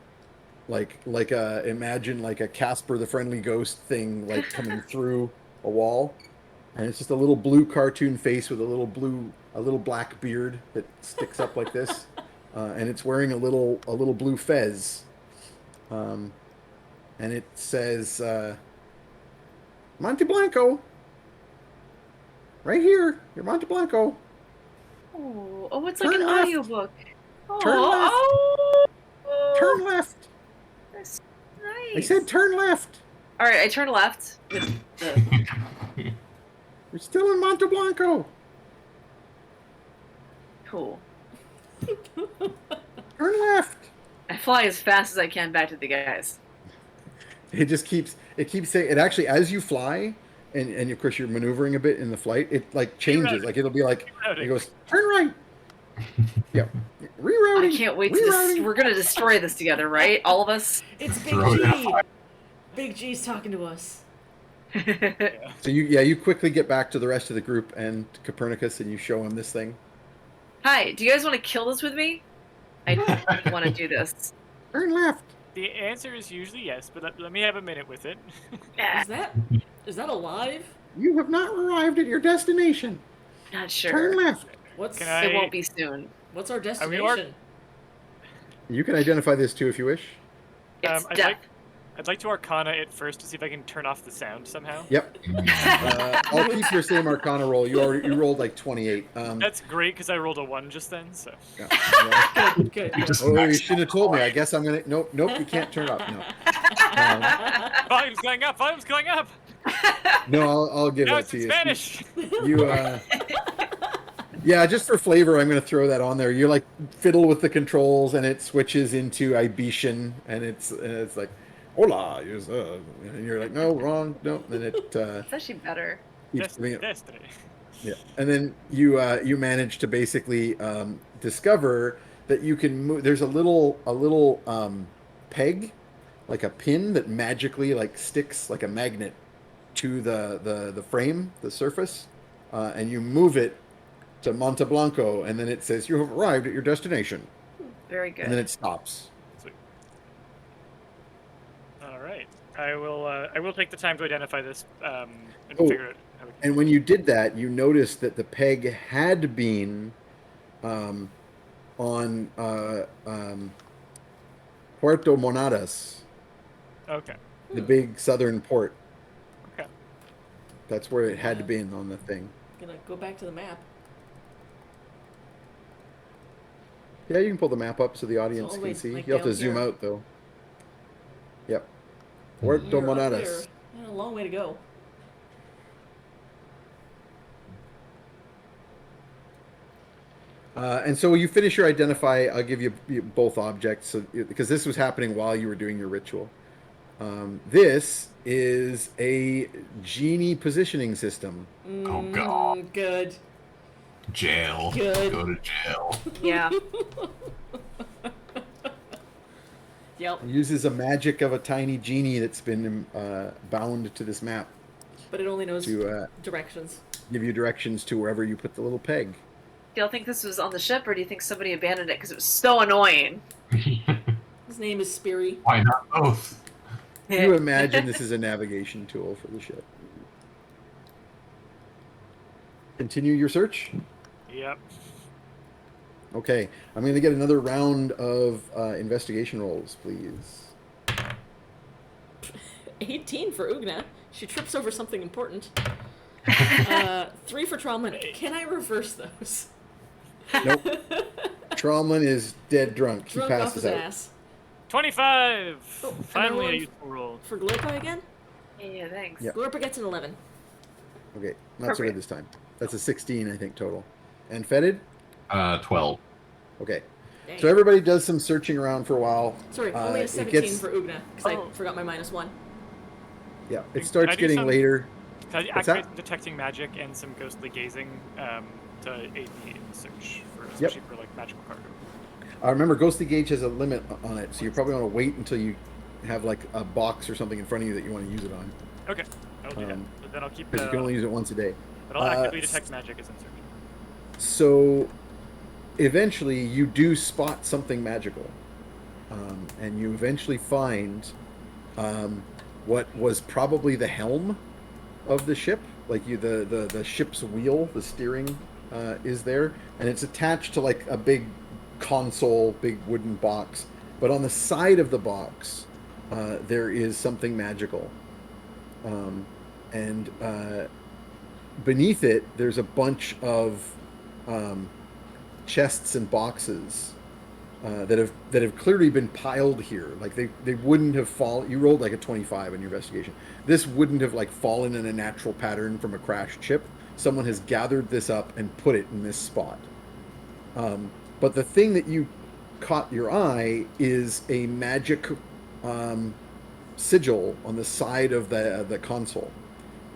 like imagine like a Casper the Friendly Ghost thing, like coming through a wall, and it's just a little blue cartoon face with a little black beard that sticks up like this, and it's wearing a little blue fez, and it says Monte Blanco. Right here, you're Monte Blanco. Oh, it's like Turn an left. audiobook. Oh, Turn left. oh, Turn left. that's nice. I said turn left. All right, I turn left with the. You're still in Monte Blanco. Cool. Turn left. I fly as fast as I can back to the guys. It keeps saying it. Actually, as you fly, and of course you're maneuvering a bit in the flight, it like changes. Like it'll be like it goes turn right. Yeah, rerouting. I can't wait to rerouting. we're gonna destroy this together, right? All of us. It's Big Throw it G. Big G's talking to us. So you quickly get back to the rest of the group and Copernicus, and you show him this thing. Hi, do you guys want to kill this with me? I want to do this. Turn left. The answer is usually yes, but let me have a minute with it. Is that alive? You have not arrived at your destination. Not sure. Turn left. What's It won't be soon. what's our we are- destination? You can identify this too if you wish. It's I'd death. like to Arcana it first to see if I can turn off the sound somehow. Yep. I'll keep your same Arcana roll. You rolled like 28. That's great because I rolled a 1 just then. So Yeah. Good. You just Oh, you maxed shouldn't have told me. I guess I'm gonna. Nope. You can't turn up. No. volume's going up. Volume's going up. No, I'll give Now it it's to in you. Spanish. Yeah, just for flavor, I'm gonna throw that on there. You like fiddle with the controls, and it switches into Ibetian, and it's like, hola, and you're like, no, wrong, no. Then it It's actually better. keeps doing it. Destiny. Yeah, and then you manage to basically discover that you can move. There's a little peg, like a pin that magically like sticks like a magnet to the frame, the surface, and you move it to Monte Blanco, and then it says you have arrived at your destination, Very good. and then it stops. Sweet. All right. I will take the time to identify this and figure it out. And when you did that, you noticed that the peg had been on Puerto Monadas, Okay. the big southern port. Okay. That's where it had been on the thing. Gonna go back to the map. Yeah, you can pull the map up so the audience all the can way, see. like, You have to down zoom here. out though. Yep. Puerto You're up Monadas. there. Yeah, a long way to go. And so you finish your identify. I'll give you both objects because this was happening while you were doing your ritual. This is a genie positioning system. Oh, God. Good. Jail. Good. Go to jail. Yeah. Yep. It uses a magic of a tiny genie that's been bound to this map But it only knows to directions. give you directions to wherever you put the little peg. Do y'all think this was on the ship, or do you think somebody abandoned it because it was so annoying? His name is Speary. Why not both? You imagine this is a navigation tool for the ship. Continue your search. Yep. Okay, I'm going to get another round of investigation rolls, please. 18 for Ugna. She trips over something important. 3 for Tromlin. Can I reverse those? Nope. Tromlin is dead drunk. He Drunk off passes his out. ass. 25! Oh, Finally a another one useful roll. For Glorpy again? Yeah, thanks. Yep. Glorpy gets an 11. Okay, not so Appropriate. good this time. That's a 16, I think, total. And Fetid? 12. Okay. Dang. So everybody does some searching around for a while. Sorry, only a it 17 gets- for Ugna, because Oh. I forgot my -1. Yeah, it Can starts I do getting some- later. Can I What's that? activate detecting magic and some ghostly gazing to aid me in the search, for, Yep. especially for like magical cargo? Remember, Ghostly Gauge has a limit on it, so you probably want to wait until you have like a box or something in front of you that you want to use it on, Okay, I'll do that. Um, But then I'll keep. because you can only use it once a day. But I'll actively s- detect magic as I'm searching. So eventually you do spot something magical, and you eventually find what was probably the helm of the ship. Like the ship's wheel, the steering is there, and it's attached to like a big console, big wooden box. But on the side of the box, there is something magical, and beneath it, there's a bunch of chests and boxes that have clearly been piled here. Like they wouldn't have fallen. You rolled like a 25 in your investigation. This wouldn't have like fallen in a natural pattern from a crashed ship. Someone has gathered this up and put it in this spot. But the thing that you caught your eye is a magic sigil on the side of the console,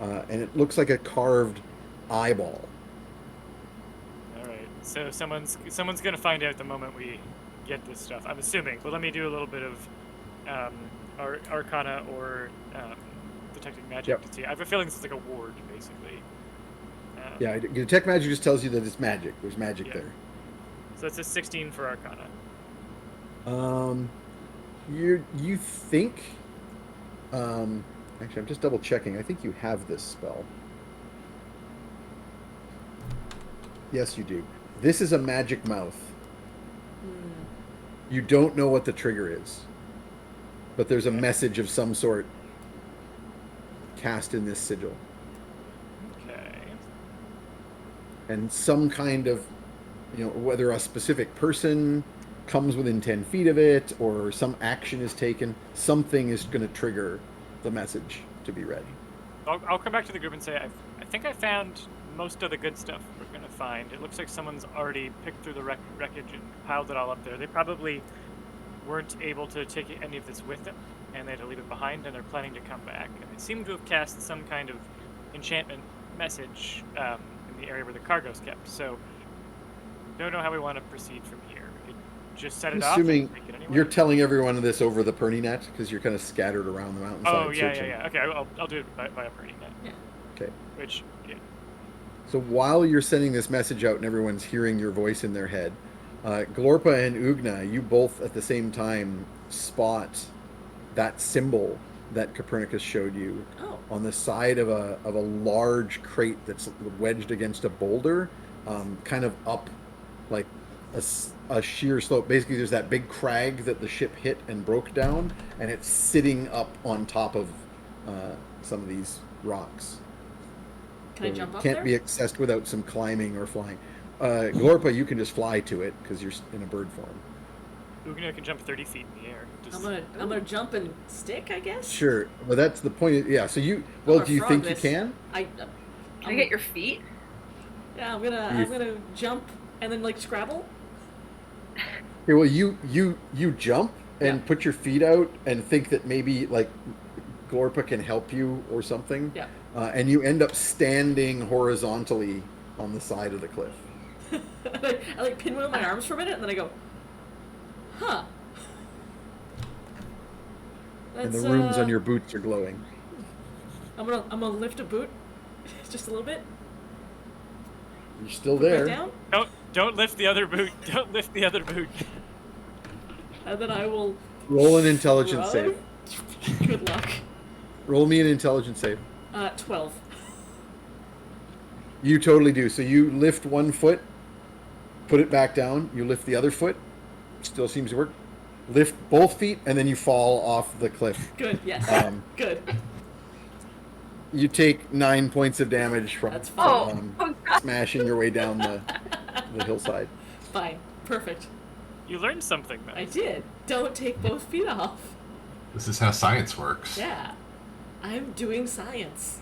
and it looks like a carved eyeball. All right. So someone's gonna find out the moment we get this stuff. I'm assuming. But let me do a little bit of Arcana or detecting magic Yep. to see. I have a feeling it's like a ward, basically. Yeah, detect magic just tells you that it's magic. There's magic Yeah. there. So it's a 16 for Arcana. You think? Actually, I'm just double checking. I think you have this spell. Yes, you do. This is a magic mouth. You don't know what the trigger is, but there's a message of some sort cast in this sigil, Okay. and some kind of, whether a specific person comes within 10 feet of it or some action is taken, something is going to trigger the message to be read. I'll come back to the group and say I think I found most of the good stuff we're gonna find. It looks like someone's already picked through the wreckage and piled it all up there. They probably weren't able to take any of this with them, and they had to leave it behind, and they're planning to come back. And they seem to have cast some kind of enchantment message in the area where the cargo's kept. So don't know how we want to proceed from here. We could just set it off. Assuming and take it anyway. you're telling everyone of this over the Perny net because you're kind of scattered around the mountainside. Oh yeah, searching. yeah. Okay, I'll do it by a pretty net. Yeah. Okay. Which yeah. So while you're sending this message out and everyone's hearing your voice in their head, Glorpa and Ugna, you both at the same time spot that symbol that Copernicus showed you Oh. on the side of a large crate that's wedged against a boulder, kind of up like a sheer slope. Basically, there's that big crag that the ship hit and broke down, and it's sitting up on top of some of these rocks. Can I So jump it up can't there? be accessed without some climbing or flying. Glorpa, you can just fly to it because you're in a bird form. Ugna can jump 30 feet in the air. Just, I'm gonna jump and stick, I guess. Sure, but that's the point. Yeah. So you, I'm gonna do you frog think this. you can? I. Can I get your feet? Yeah, I'm gonna jump and then like Scrabble. Okay, well, you jump and Yeah. put your feet out and think that maybe like Glorpa can help you or something. Yeah. And you end up standing horizontally on the side of the cliff. I like pinwheel my arms for a minute and then I go, huh. And the That's, runes on your boots are glowing. I'm gonna lift a boot, just a little bit. You're still Put it there. back down, don't lift the other boot. Don't lift the other boot. and then I will. Roll an intelligence run. save. Good luck. Roll me an intelligence save. 12. You totally do. So you lift one foot, put it back down. You lift the other foot. Still seems to work. lift both feet, and then you fall off the cliff. Good. Yes. Good. You take 9 points of damage from, That's fine. smashing your way down the hillside. Fine. Perfect. You learned something, though. I did. Don't take both feet off. This is how science works. Yeah. I'm doing science.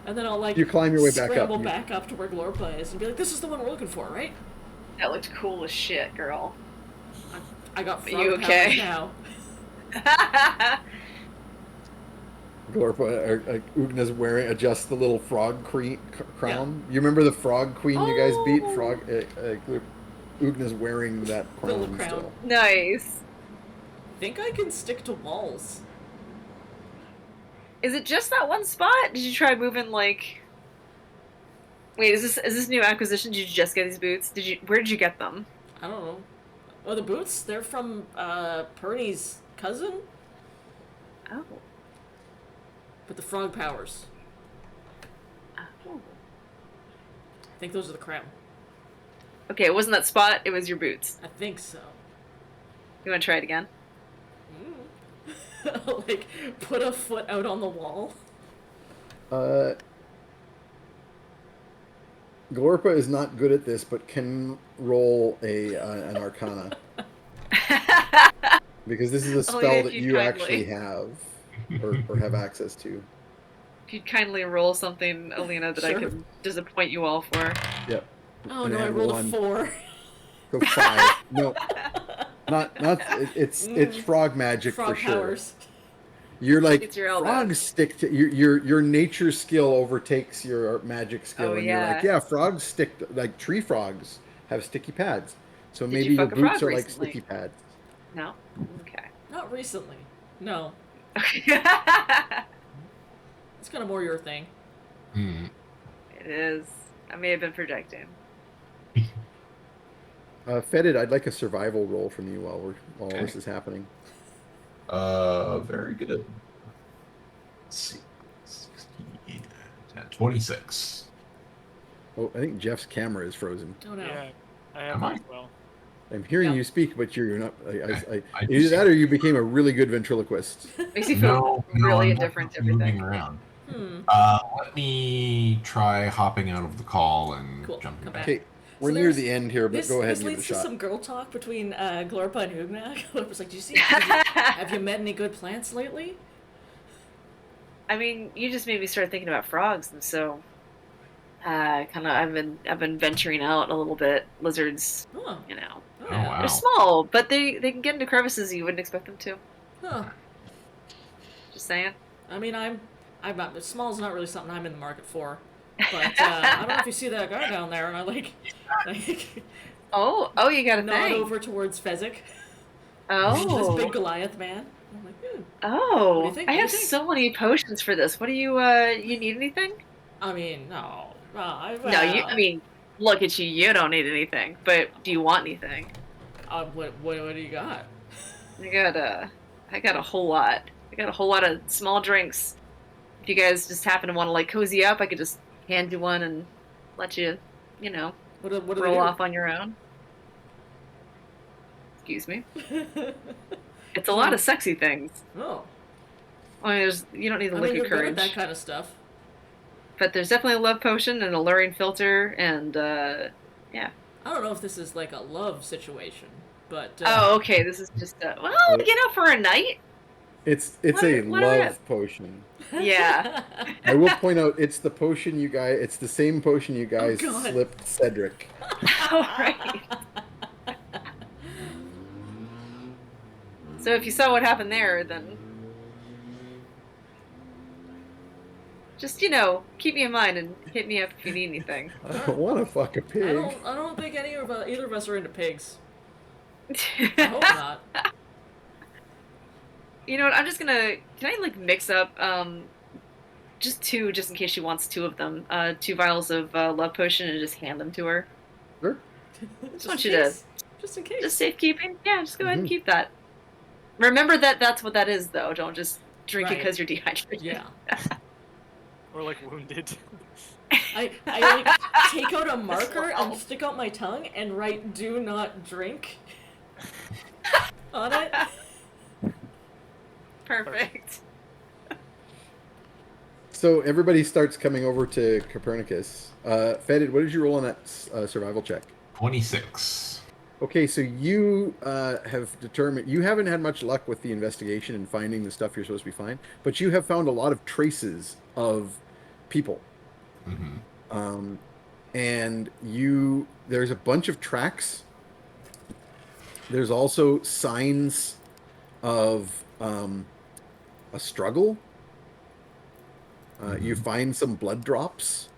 And then I'll like You climb your way back up. scramble back up to where Glorpy is and be like, "This is the one we're looking for, right?" That looked cool as shit, girl. I got frog you powers okay? now. Glorpy, Ugna's adjusts the little frog crown. You remember the frog queen you guys beat? Ugna's wearing that Little crown crown. still. Nice. I think I can stick to walls. Is it just that one spot? Did you try moving like? Wait, is this new acquisition? Did you just get these boots? Where did you get them? I don't know. Oh, the boots? They're from Perny's cousin Oh. with the frog powers. Oh. I think those are the crown. Okay, it wasn't that spot. It was your boots. I think so. You want to try it again? Like, put a foot out on the wall. Glorpy is not good at this, but can roll an Arcana. Because this is a Only spell if that you you kindly. actually have, or have access to. If you'd kindly roll something, Alina, that I Sure. could disappoint you all for. Yep. Oh And no, I add rolled one. a 4. So 5. No, not. It's frog magic Frog for sure. powers. You're like It's your elbow. frogs stick to your nature skill overtakes your magic skill, Oh, and yeah. you're like, yeah, frogs stick like tree frogs have sticky pads, so Did maybe you your fuck a boots frog are like recently? sticky pads. No? Okay. Not recently. No. Okay. It's kind of more your thing. Hmm. It is. I may have been projecting. Fetid, I'd like a survival roll from you while all Okay. this is happening. Very good. Let's see. 16, 26. Oh, I think Jeff's camera is frozen. Oh no. Yeah, I have Am that I? as well. I'm hearing Yeah. you speak, but you're not. I Either just- that or you became a really good ventriloquist. Makes you feel No, really I'm indifferent to moving everything. around. Hmm. Let me try hopping out of the call and Cool. jumping Come back. back. Okay, we're So near there's- the end here, but This, go ahead this and give it a leads to shot. some girl talk between Glorpy and Ugna. Glorpy's like, have you met any good plants lately? I mean, you just made me start thinking about frogs, and so I've been venturing out a little bit. Lizards, Huh. you know, Oh, Oh, yeah. wow. they're small, but they can get into crevices you wouldn't expect them to. Huh. Just saying. I mean, I'm not, small's not really something I'm in the market for. But I don't know if you see that guy down there, and I like Oh, you got a nod thing. over towards Fezzik. This Oh, big Goliath man. I'm like, What do oh, you think? I What do have you think? so many potions for this. What do you you need anything? I mean, no. No, I mean, look at you. You don't need anything. But do you want anything? What do you got? I got a whole lot. I got a whole lot of small drinks. If you guys just happen to want to like cozy up, I could just hand you one and let you, What do they roll do? off on your own. Excuse me. It's a lot of sexy things. Oh. I mean, you don't need the I mean, liquid you're good at courage, that kind of stuff. but there's definitely a love potion and a luring filter, and yeah. I don't know if this is like a love situation, but Oh, okay. This is just well, for a night. It's What- a what are love potion. Yeah. I will point out it's the potion you guys. It's the same potion you guys God. slipped Cedric. All right. So if you saw what happened there, then just keep me in mind and hit me up if you need anything. I don't want to fuck a I pig. don't think either of us are into pigs. I hope not. You know what? I'm just gonna. Can I like mix up just two, just in case she wants two of them, 2 vials of love potion and just hand them to her. Sure. Just want in you to- case. Just in case. Just safekeeping. Yeah, just go ahead and Mhm. keep that. Remember that's what that is, though. Don't just drink it Right. because you're dehydrated. Yeah. Or like wounded. I like take out a marker and stick out my tongue and write "Do not drink." on it. Perfect. So everybody starts coming over to Copernicus. Fetid, what did you roll on that survival check? 26. Okay, so you have determined you haven't had much luck with the investigation and finding the stuff you're supposed to be finding, but you have found a lot of traces of people. Mm-hmm. And there's a bunch of tracks. There's also signs of a struggle. You find some blood drops.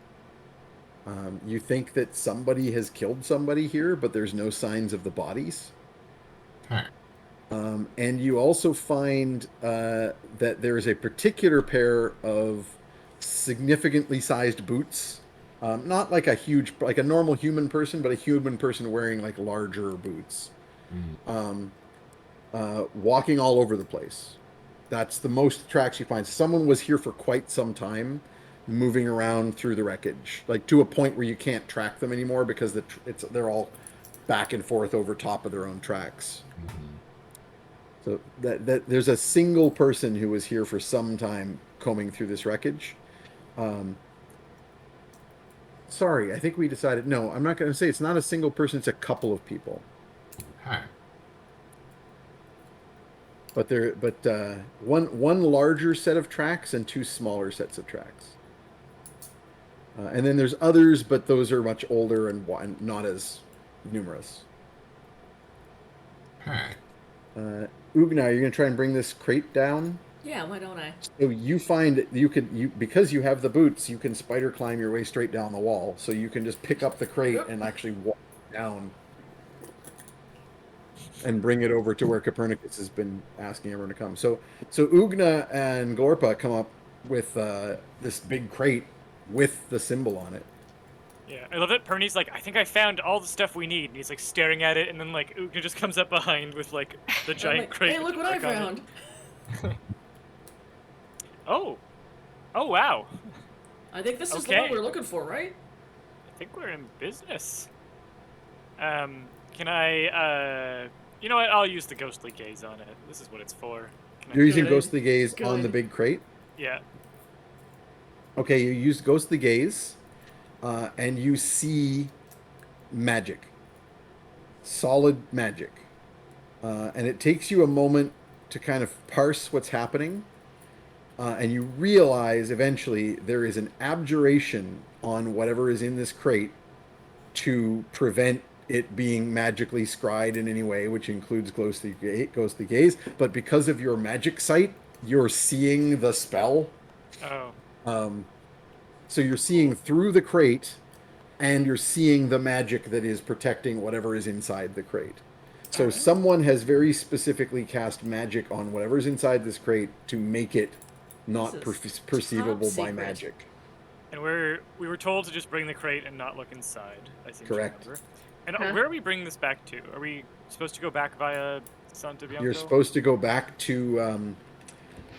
You think that somebody has killed somebody here, but there's no signs of the bodies. Okay. And you also find that there is a particular pair of significantly sized boots. Not like like a normal human person, but a human person wearing like larger boots. Walking all over the place. That's the most tracks you find. Someone was here for quite some time, moving around through the wreckage, like to a point where you can't track them anymore because they're all back and forth over top of their own tracks. So that there's a single person who was here for some time combing through this wreckage. Sorry, I think we decided. No, I'm not going to say it's not a single person. It's a couple of people. Okay. But one larger set of tracks and two smaller sets of tracks. And then there's others, but those are much older and not as numerous. Okay. Ugna, you're gonna try and bring this crate down. Yeah, why don't I? So you find because you have the boots, you can spider climb your way straight down the wall. So you can just pick up the crate and actually walk down and bring it over to where Copernicus has been asking everyone to come. So Ugna and Glorpa come up with this big crate with the symbol on it. Yeah, I love that Perny's like, I think I found all the stuff we need. And he's like staring at it, and then like Ugna just comes up behind with like the giant Like, crate. hey, look what I found. Oh wow. I think this is the Okay. one we're looking for, right? I think we're in business. Can I, you know what? I'll use the ghostly gaze on it. This is what it's for. Can I You're do using it? ghostly gaze Good. on the big crate. Yeah. Okay, you use ghostly gaze, and you see magic, solid magic, and it takes you a moment to kind of parse what's happening, and you realize eventually there is an abjuration on whatever is in this crate to prevent it being magically scryed in any way, which includes ghostly gaze. But because of your magic sight, you're seeing the spell. Oh. So you're seeing through the crate, and you're seeing the magic that is protecting whatever is inside the crate. So someone has very specifically cast magic on whatever's inside this crate to make it not perceivable by secret. magic. And we were told to just bring the crate and not look inside. I seem Correct. to remember. And Huh? where are we bringing this back to? Are we supposed to go back via Santa Bianco? You're supposed to go back to.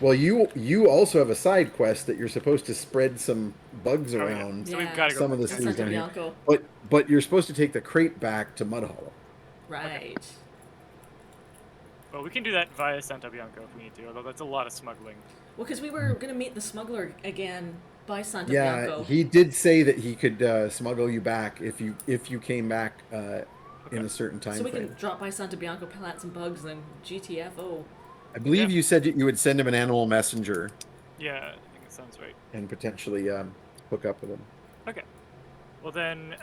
Well, you also have a side quest that you're supposed to spread some bugs Oh, yeah. around So we've Yeah. got to go. some of the back. cities Santa down here. Bianco. But you're supposed to take the crate back to Mud Hollow. Right. Well, we can do that via Santa Bianco if we need to, although that's a lot of smuggling. Well, because we were gonna meet the smuggler again by Santa Yeah, Bianco. he did say that he could smuggle you back if you came back in a certain time So we frame. can drop by Santa Bianco, plant some bugs, then GTFO. I believe Yeah. you said you would send him an animal messenger Yeah, I think it sounds right. and potentially hook up with him. Okay. Well then,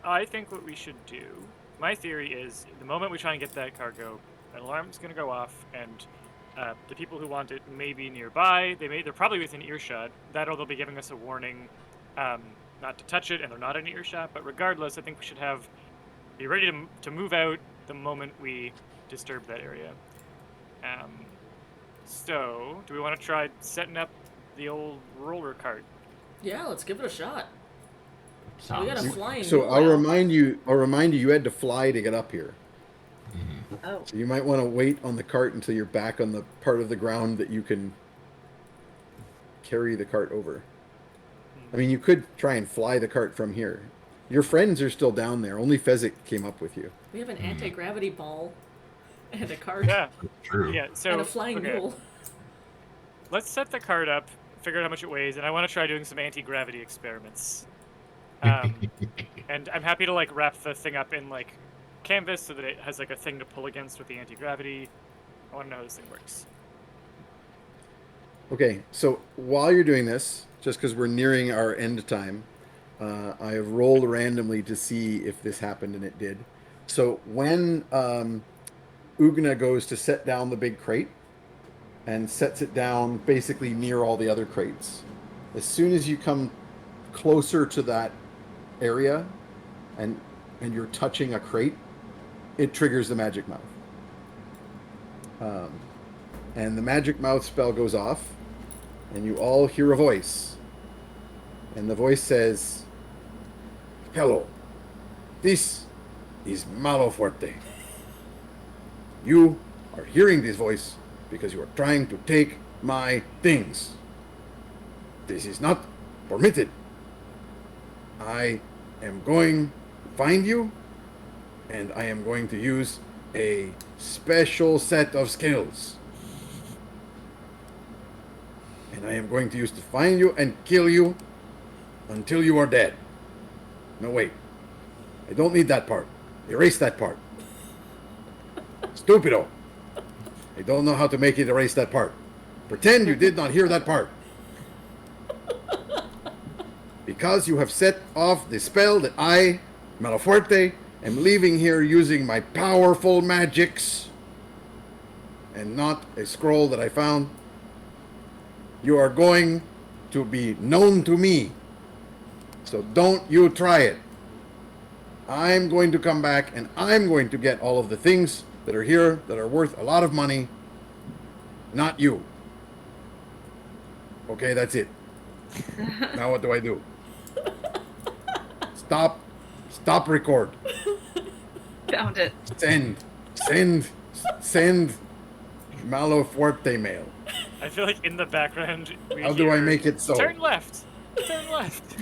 I think what we should do. My theory is, the moment we try and get that cargo, an alarm's going to go off, and the people who want it may be nearby. They're probably within earshot. That or they'll be giving us a warning, not to touch it, and they're not in earshot. But regardless, I think we should be ready to move out the moment we disturb that area. So, do we want to try setting up the old roller cart? Yeah, let's give it a shot. Sounds We gotta fly. And So move I'll around. remind you you had to fly to get up here. Oh. So you might want to wait on the cart until you're back on the part of the ground that you can carry the cart over. I mean, you could try and fly the cart from here. Your friends are still down there. Only Fezzik came up with you. We have an anti-gravity ball. And a cart. Yeah. True. Yeah. So And a flying okay. mule. Let's set the cart up, figure out how much it weighs, and I want to try doing some anti-gravity experiments. And I'm happy to like wrap the thing up in like canvas so that it has like a thing to pull against with the anti-gravity. I want to know how this thing works. Okay, so while you're doing this, just because we're nearing our end time, I have rolled randomly to see if this happened, and it did. So when Ugna goes to set down the big crate and sets it down basically near all the other crates, as soon as you come closer to that area and you're touching a crate, it triggers the magic mouth. And the magic mouth spell goes off, and you all hear a voice. And the voice says, "Hello, this is Maloforte. You are hearing this voice because you are trying to take my things. This is not permitted. I am going to find you, and I am going to use a special set of skills. And I am going to use to find you and kill you until you are dead." No, wait. I don't need that part. Erase that part. Stupido. I don't know how to make it erase that part. Pretend you did not hear that part. Because you have set off the spell that I, Maloforte, am leaving here using my powerful magics and not a scroll that I found, you are going to be known to me. So don't you try it. I'm going to come back and I'm going to get all of the things that are here that are worth a lot of money, not you. Okay, that's it. Now what do I do? Stop record. Found it. Send Maloforte mail. I feel like in the background we How do I hear, make it so? Turn left. Turn left.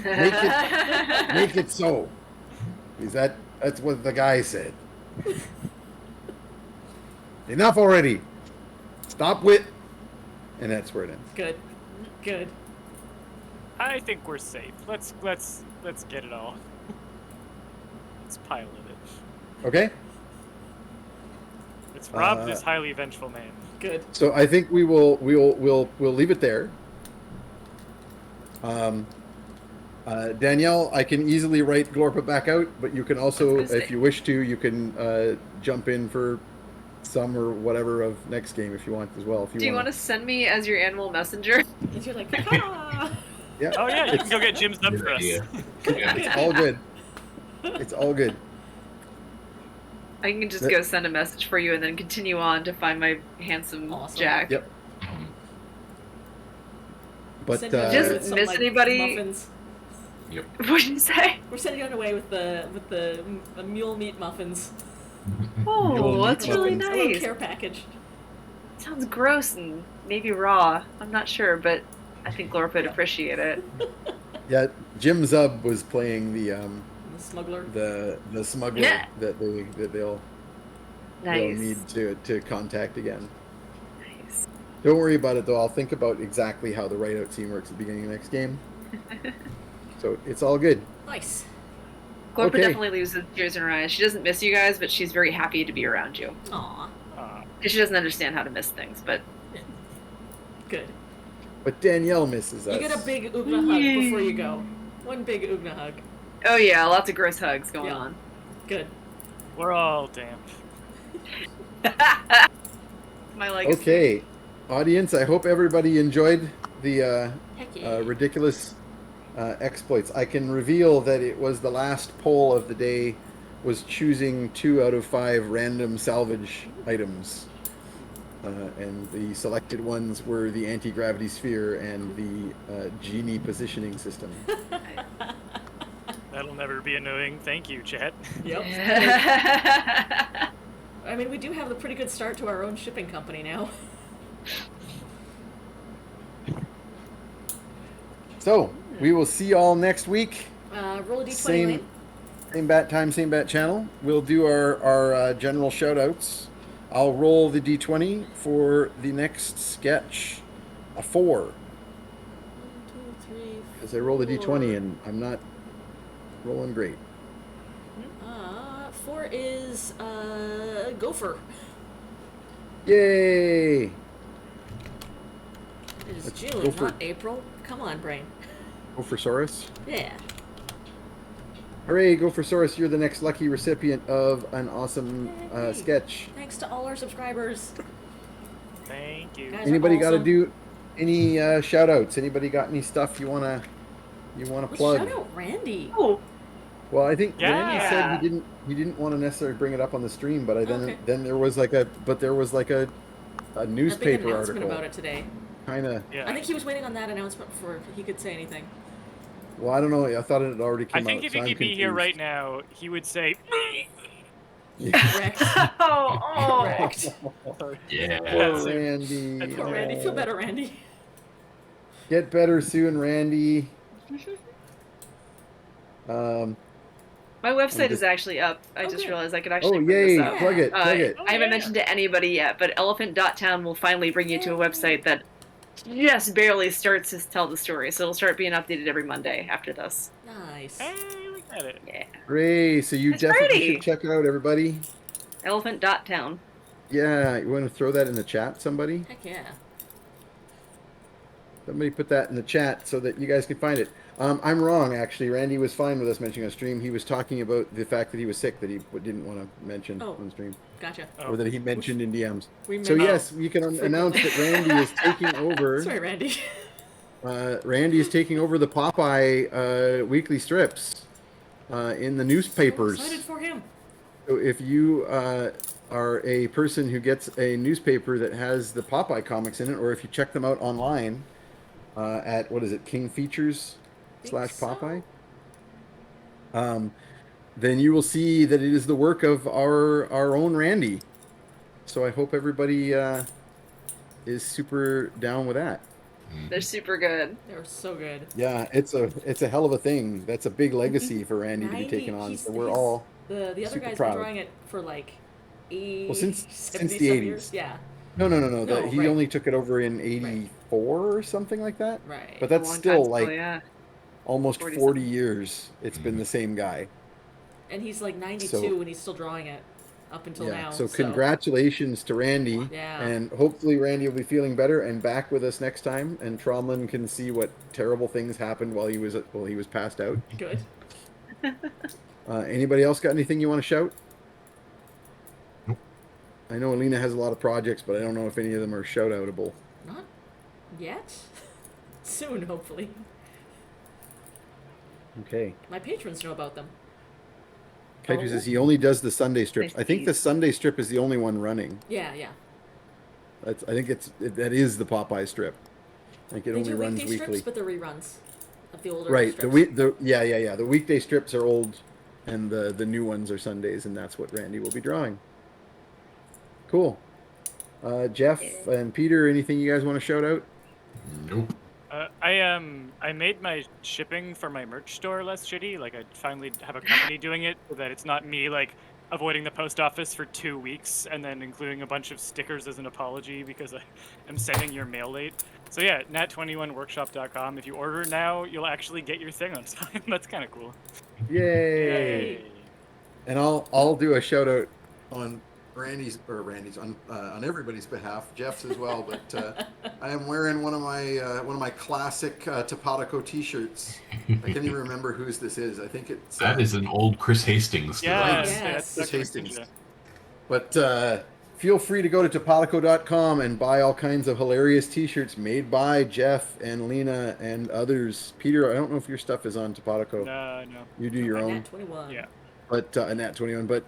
Make it so. Is that's what the guy said. Enough already. Stop with, and that's where it ends. Good. Good. I think we're safe. Let's get it all. Let's pilot it. Okay. Let's rob this highly vengeful man. Good. So I think we'll leave it there. Danielle, I can easily write Glorpa back out, but you can also, if you wish to, you can jump in for some or whatever of next game if you want as well. Do you want to send me as your animal messenger? And you're like, ah! Yeah. Oh yeah, you can go get Jim's up for us. It's all good. It's all good. I can just go send a message for you and then continue on to find my handsome Awesome. Jack. Yep. But Send you on Just away with some, miss like, anybody? Muffins. Yep. What did you say? We're sending you on away with the mule meat muffins. Oh, that's really A little nice. care package. Sounds gross and maybe raw. I'm not sure, but I think Glorp would appreciate it. yeah, Jim Zub was playing the The smuggler. the smuggler Yeah. that they'll Nice. need to contact again. Nice. Don't worry about it though. I'll think about exactly how the write out scene works at the beginning of the next game. So it's all good. Nice. Glorp Okay. definitely loses tears in her eyes. She doesn't miss you guys, but she's very happy to be around you. Aw. She doesn't understand how to miss things, but Good. But Danielle misses us. You get a big Ugna hug before you go. One big Ugna hug. oh yeah, lots of gross hugs going Yeah. on. Good. We're all damp. My legacy. Okay, audience. I hope everybody enjoyed the Heck yeah. ridiculous exploits. I can reveal that it was the last poll of the day was choosing 2 out of 5 random salvage items. And the selected ones were the anti-gravity sphere and the genie positioning system. That'll never be annoying. Thank you, chat. Yep. I mean, we do have a pretty good start to our own shipping company now. So we will see y'all next week. Roll a d20, Same Lane. bat time, same bat channel. We'll do our general shout outs. I'll roll the d20 for the next sketch. A 4. 1, 2, 3, Because I rolled a 4. d20 and I'm not rolling great. 4 is gopher. Yay! It is Let's June, go for- not April. Come on, brain. Gophersaurus. Yeah. Hooray, Gophersaurus, you're the next lucky recipient of an awesome Yay. sketch. Thanks to all our subscribers. Thank you. Guys are Anybody got to awesome. do any shout outs? Anybody got any stuff you wanna Let's plug? shout out Randy. Oh, Well, I think Randy Yeah. said he didn't want to necessarily bring it up on the stream, but Okay. then there was like a A big newspaper announcement article. about it today. Kind of. Yeah. I think he was waiting on that announcement before he could say anything. Well, I don't know. I thought it had already I come think out. if so he I'm could be here confused. right now, he would say, Correct. oh, Correct. Yeah. Poor Randy. Poor Randy. Feel Oh. better, Randy. Get better soon, Randy. Um. My website just- is actually up. I just Okay. realized I could Oh, actually bring yay! this up. Plug it. Plug it. I haven't yeah. mentioned to anybody yet, but elephant.town will finally bring you to a website that just barely starts to tell the story. So it'll start being updated every Monday after this. Nice. hey, look at it. Yeah. Hooray! So you It's definitely pretty. should check it out, everybody. Elephant.town. Yeah, you want to throw that in the chat, somebody? Heck yeah. Somebody put that in the chat so that you guys can find it. I'm wrong, actually. Randy was fine with us mentioning on stream. He was talking about the fact that he was sick that he didn't want to mention Oh. on stream, Gotcha. Oh. or that he mentioned in DMs. We So mentioned- yes, we can announce that Randy is taking over. Sorry, Randy. Randy is taking over the Popeye weekly strips in the So newspapers. excited for him. So if you are a person who gets a newspaper that has the Popeye comics in it, or if you check them out online at what is it, King Features Think so. /Popeye, then you will see that it is the work of our own Randy. So I hope everybody is super down with that. They're super good. They were so good. Yeah, it's a hell of a thing. That's a big legacy for Randy to be 90 taken on. he's- So we're he's- all The other super guy's proud. been drawing it for like 80, since 70 the some 80s. years. Yeah, no. No, He right. only took it over in '84 or something like that. right. But A that's long still time like yeah. almost 40 40 something. years. It's been the same guy. And he's like 92 So- and he's still drawing it up until Yeah. now. So congratulations to Randy. Yeah. And hopefully Randy will be feeling better and back with us next time. And Tromlin can see what terrible things happened while he was passed out. Good. Anybody else got anything you want to shout? Nope. I know Alina has a lot of projects, but I don't know if any of them are shout outable. Not yet. Soon, hopefully. Okay. My patrons know about them. Kaiju says he only does the Sunday strips. Nice I think the Sunday strip is the only one running. Yeah, yeah. I think that is the Popeye strip. Like it They only do runs weekday weekly. strips, but they're reruns of the older Right. strips. The weekday strips are old, and the new ones are Sundays, and that's what Randy will be drawing. Cool. Jeff and Peter, anything you guys want to shout out? Nope. I made my shipping for my merch store less shitty. Like I finally have a company doing it, so that it's not me like avoiding the post office for 2 weeks and then including a bunch of stickers as an apology because I am sending your mail late. So yeah, nat21workshop.com. If you order now, you'll actually get your thing on time. That's kind of cool. Yay! And I'll do a shout out on Randy's on everybody's behalf, Jeff's as well. But I am wearing one of my classic Topatico T-shirts. I can't even remember whose this is. I think it's That is an old Chris Hastings Yeah, design. Yes. that's Hastings. Ninja. But feel free to go to topatico.com and buy all kinds of hilarious T-shirts made by Jeff and Lena and others. Peter, I don't know if your stuff is on Topatico. No. You do your On own. Nat 21. Yeah. But Nat 21. But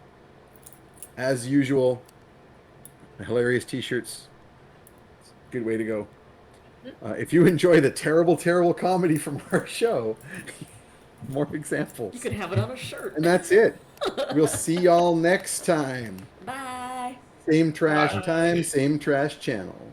as usual, hilarious T-shirts. Good way to go. If you enjoy the terrible, terrible comedy from our show, more examples. You could have it on a shirt. And that's it. We'll see y'all next time. Bye. Same trash Bye. time, same trash channel.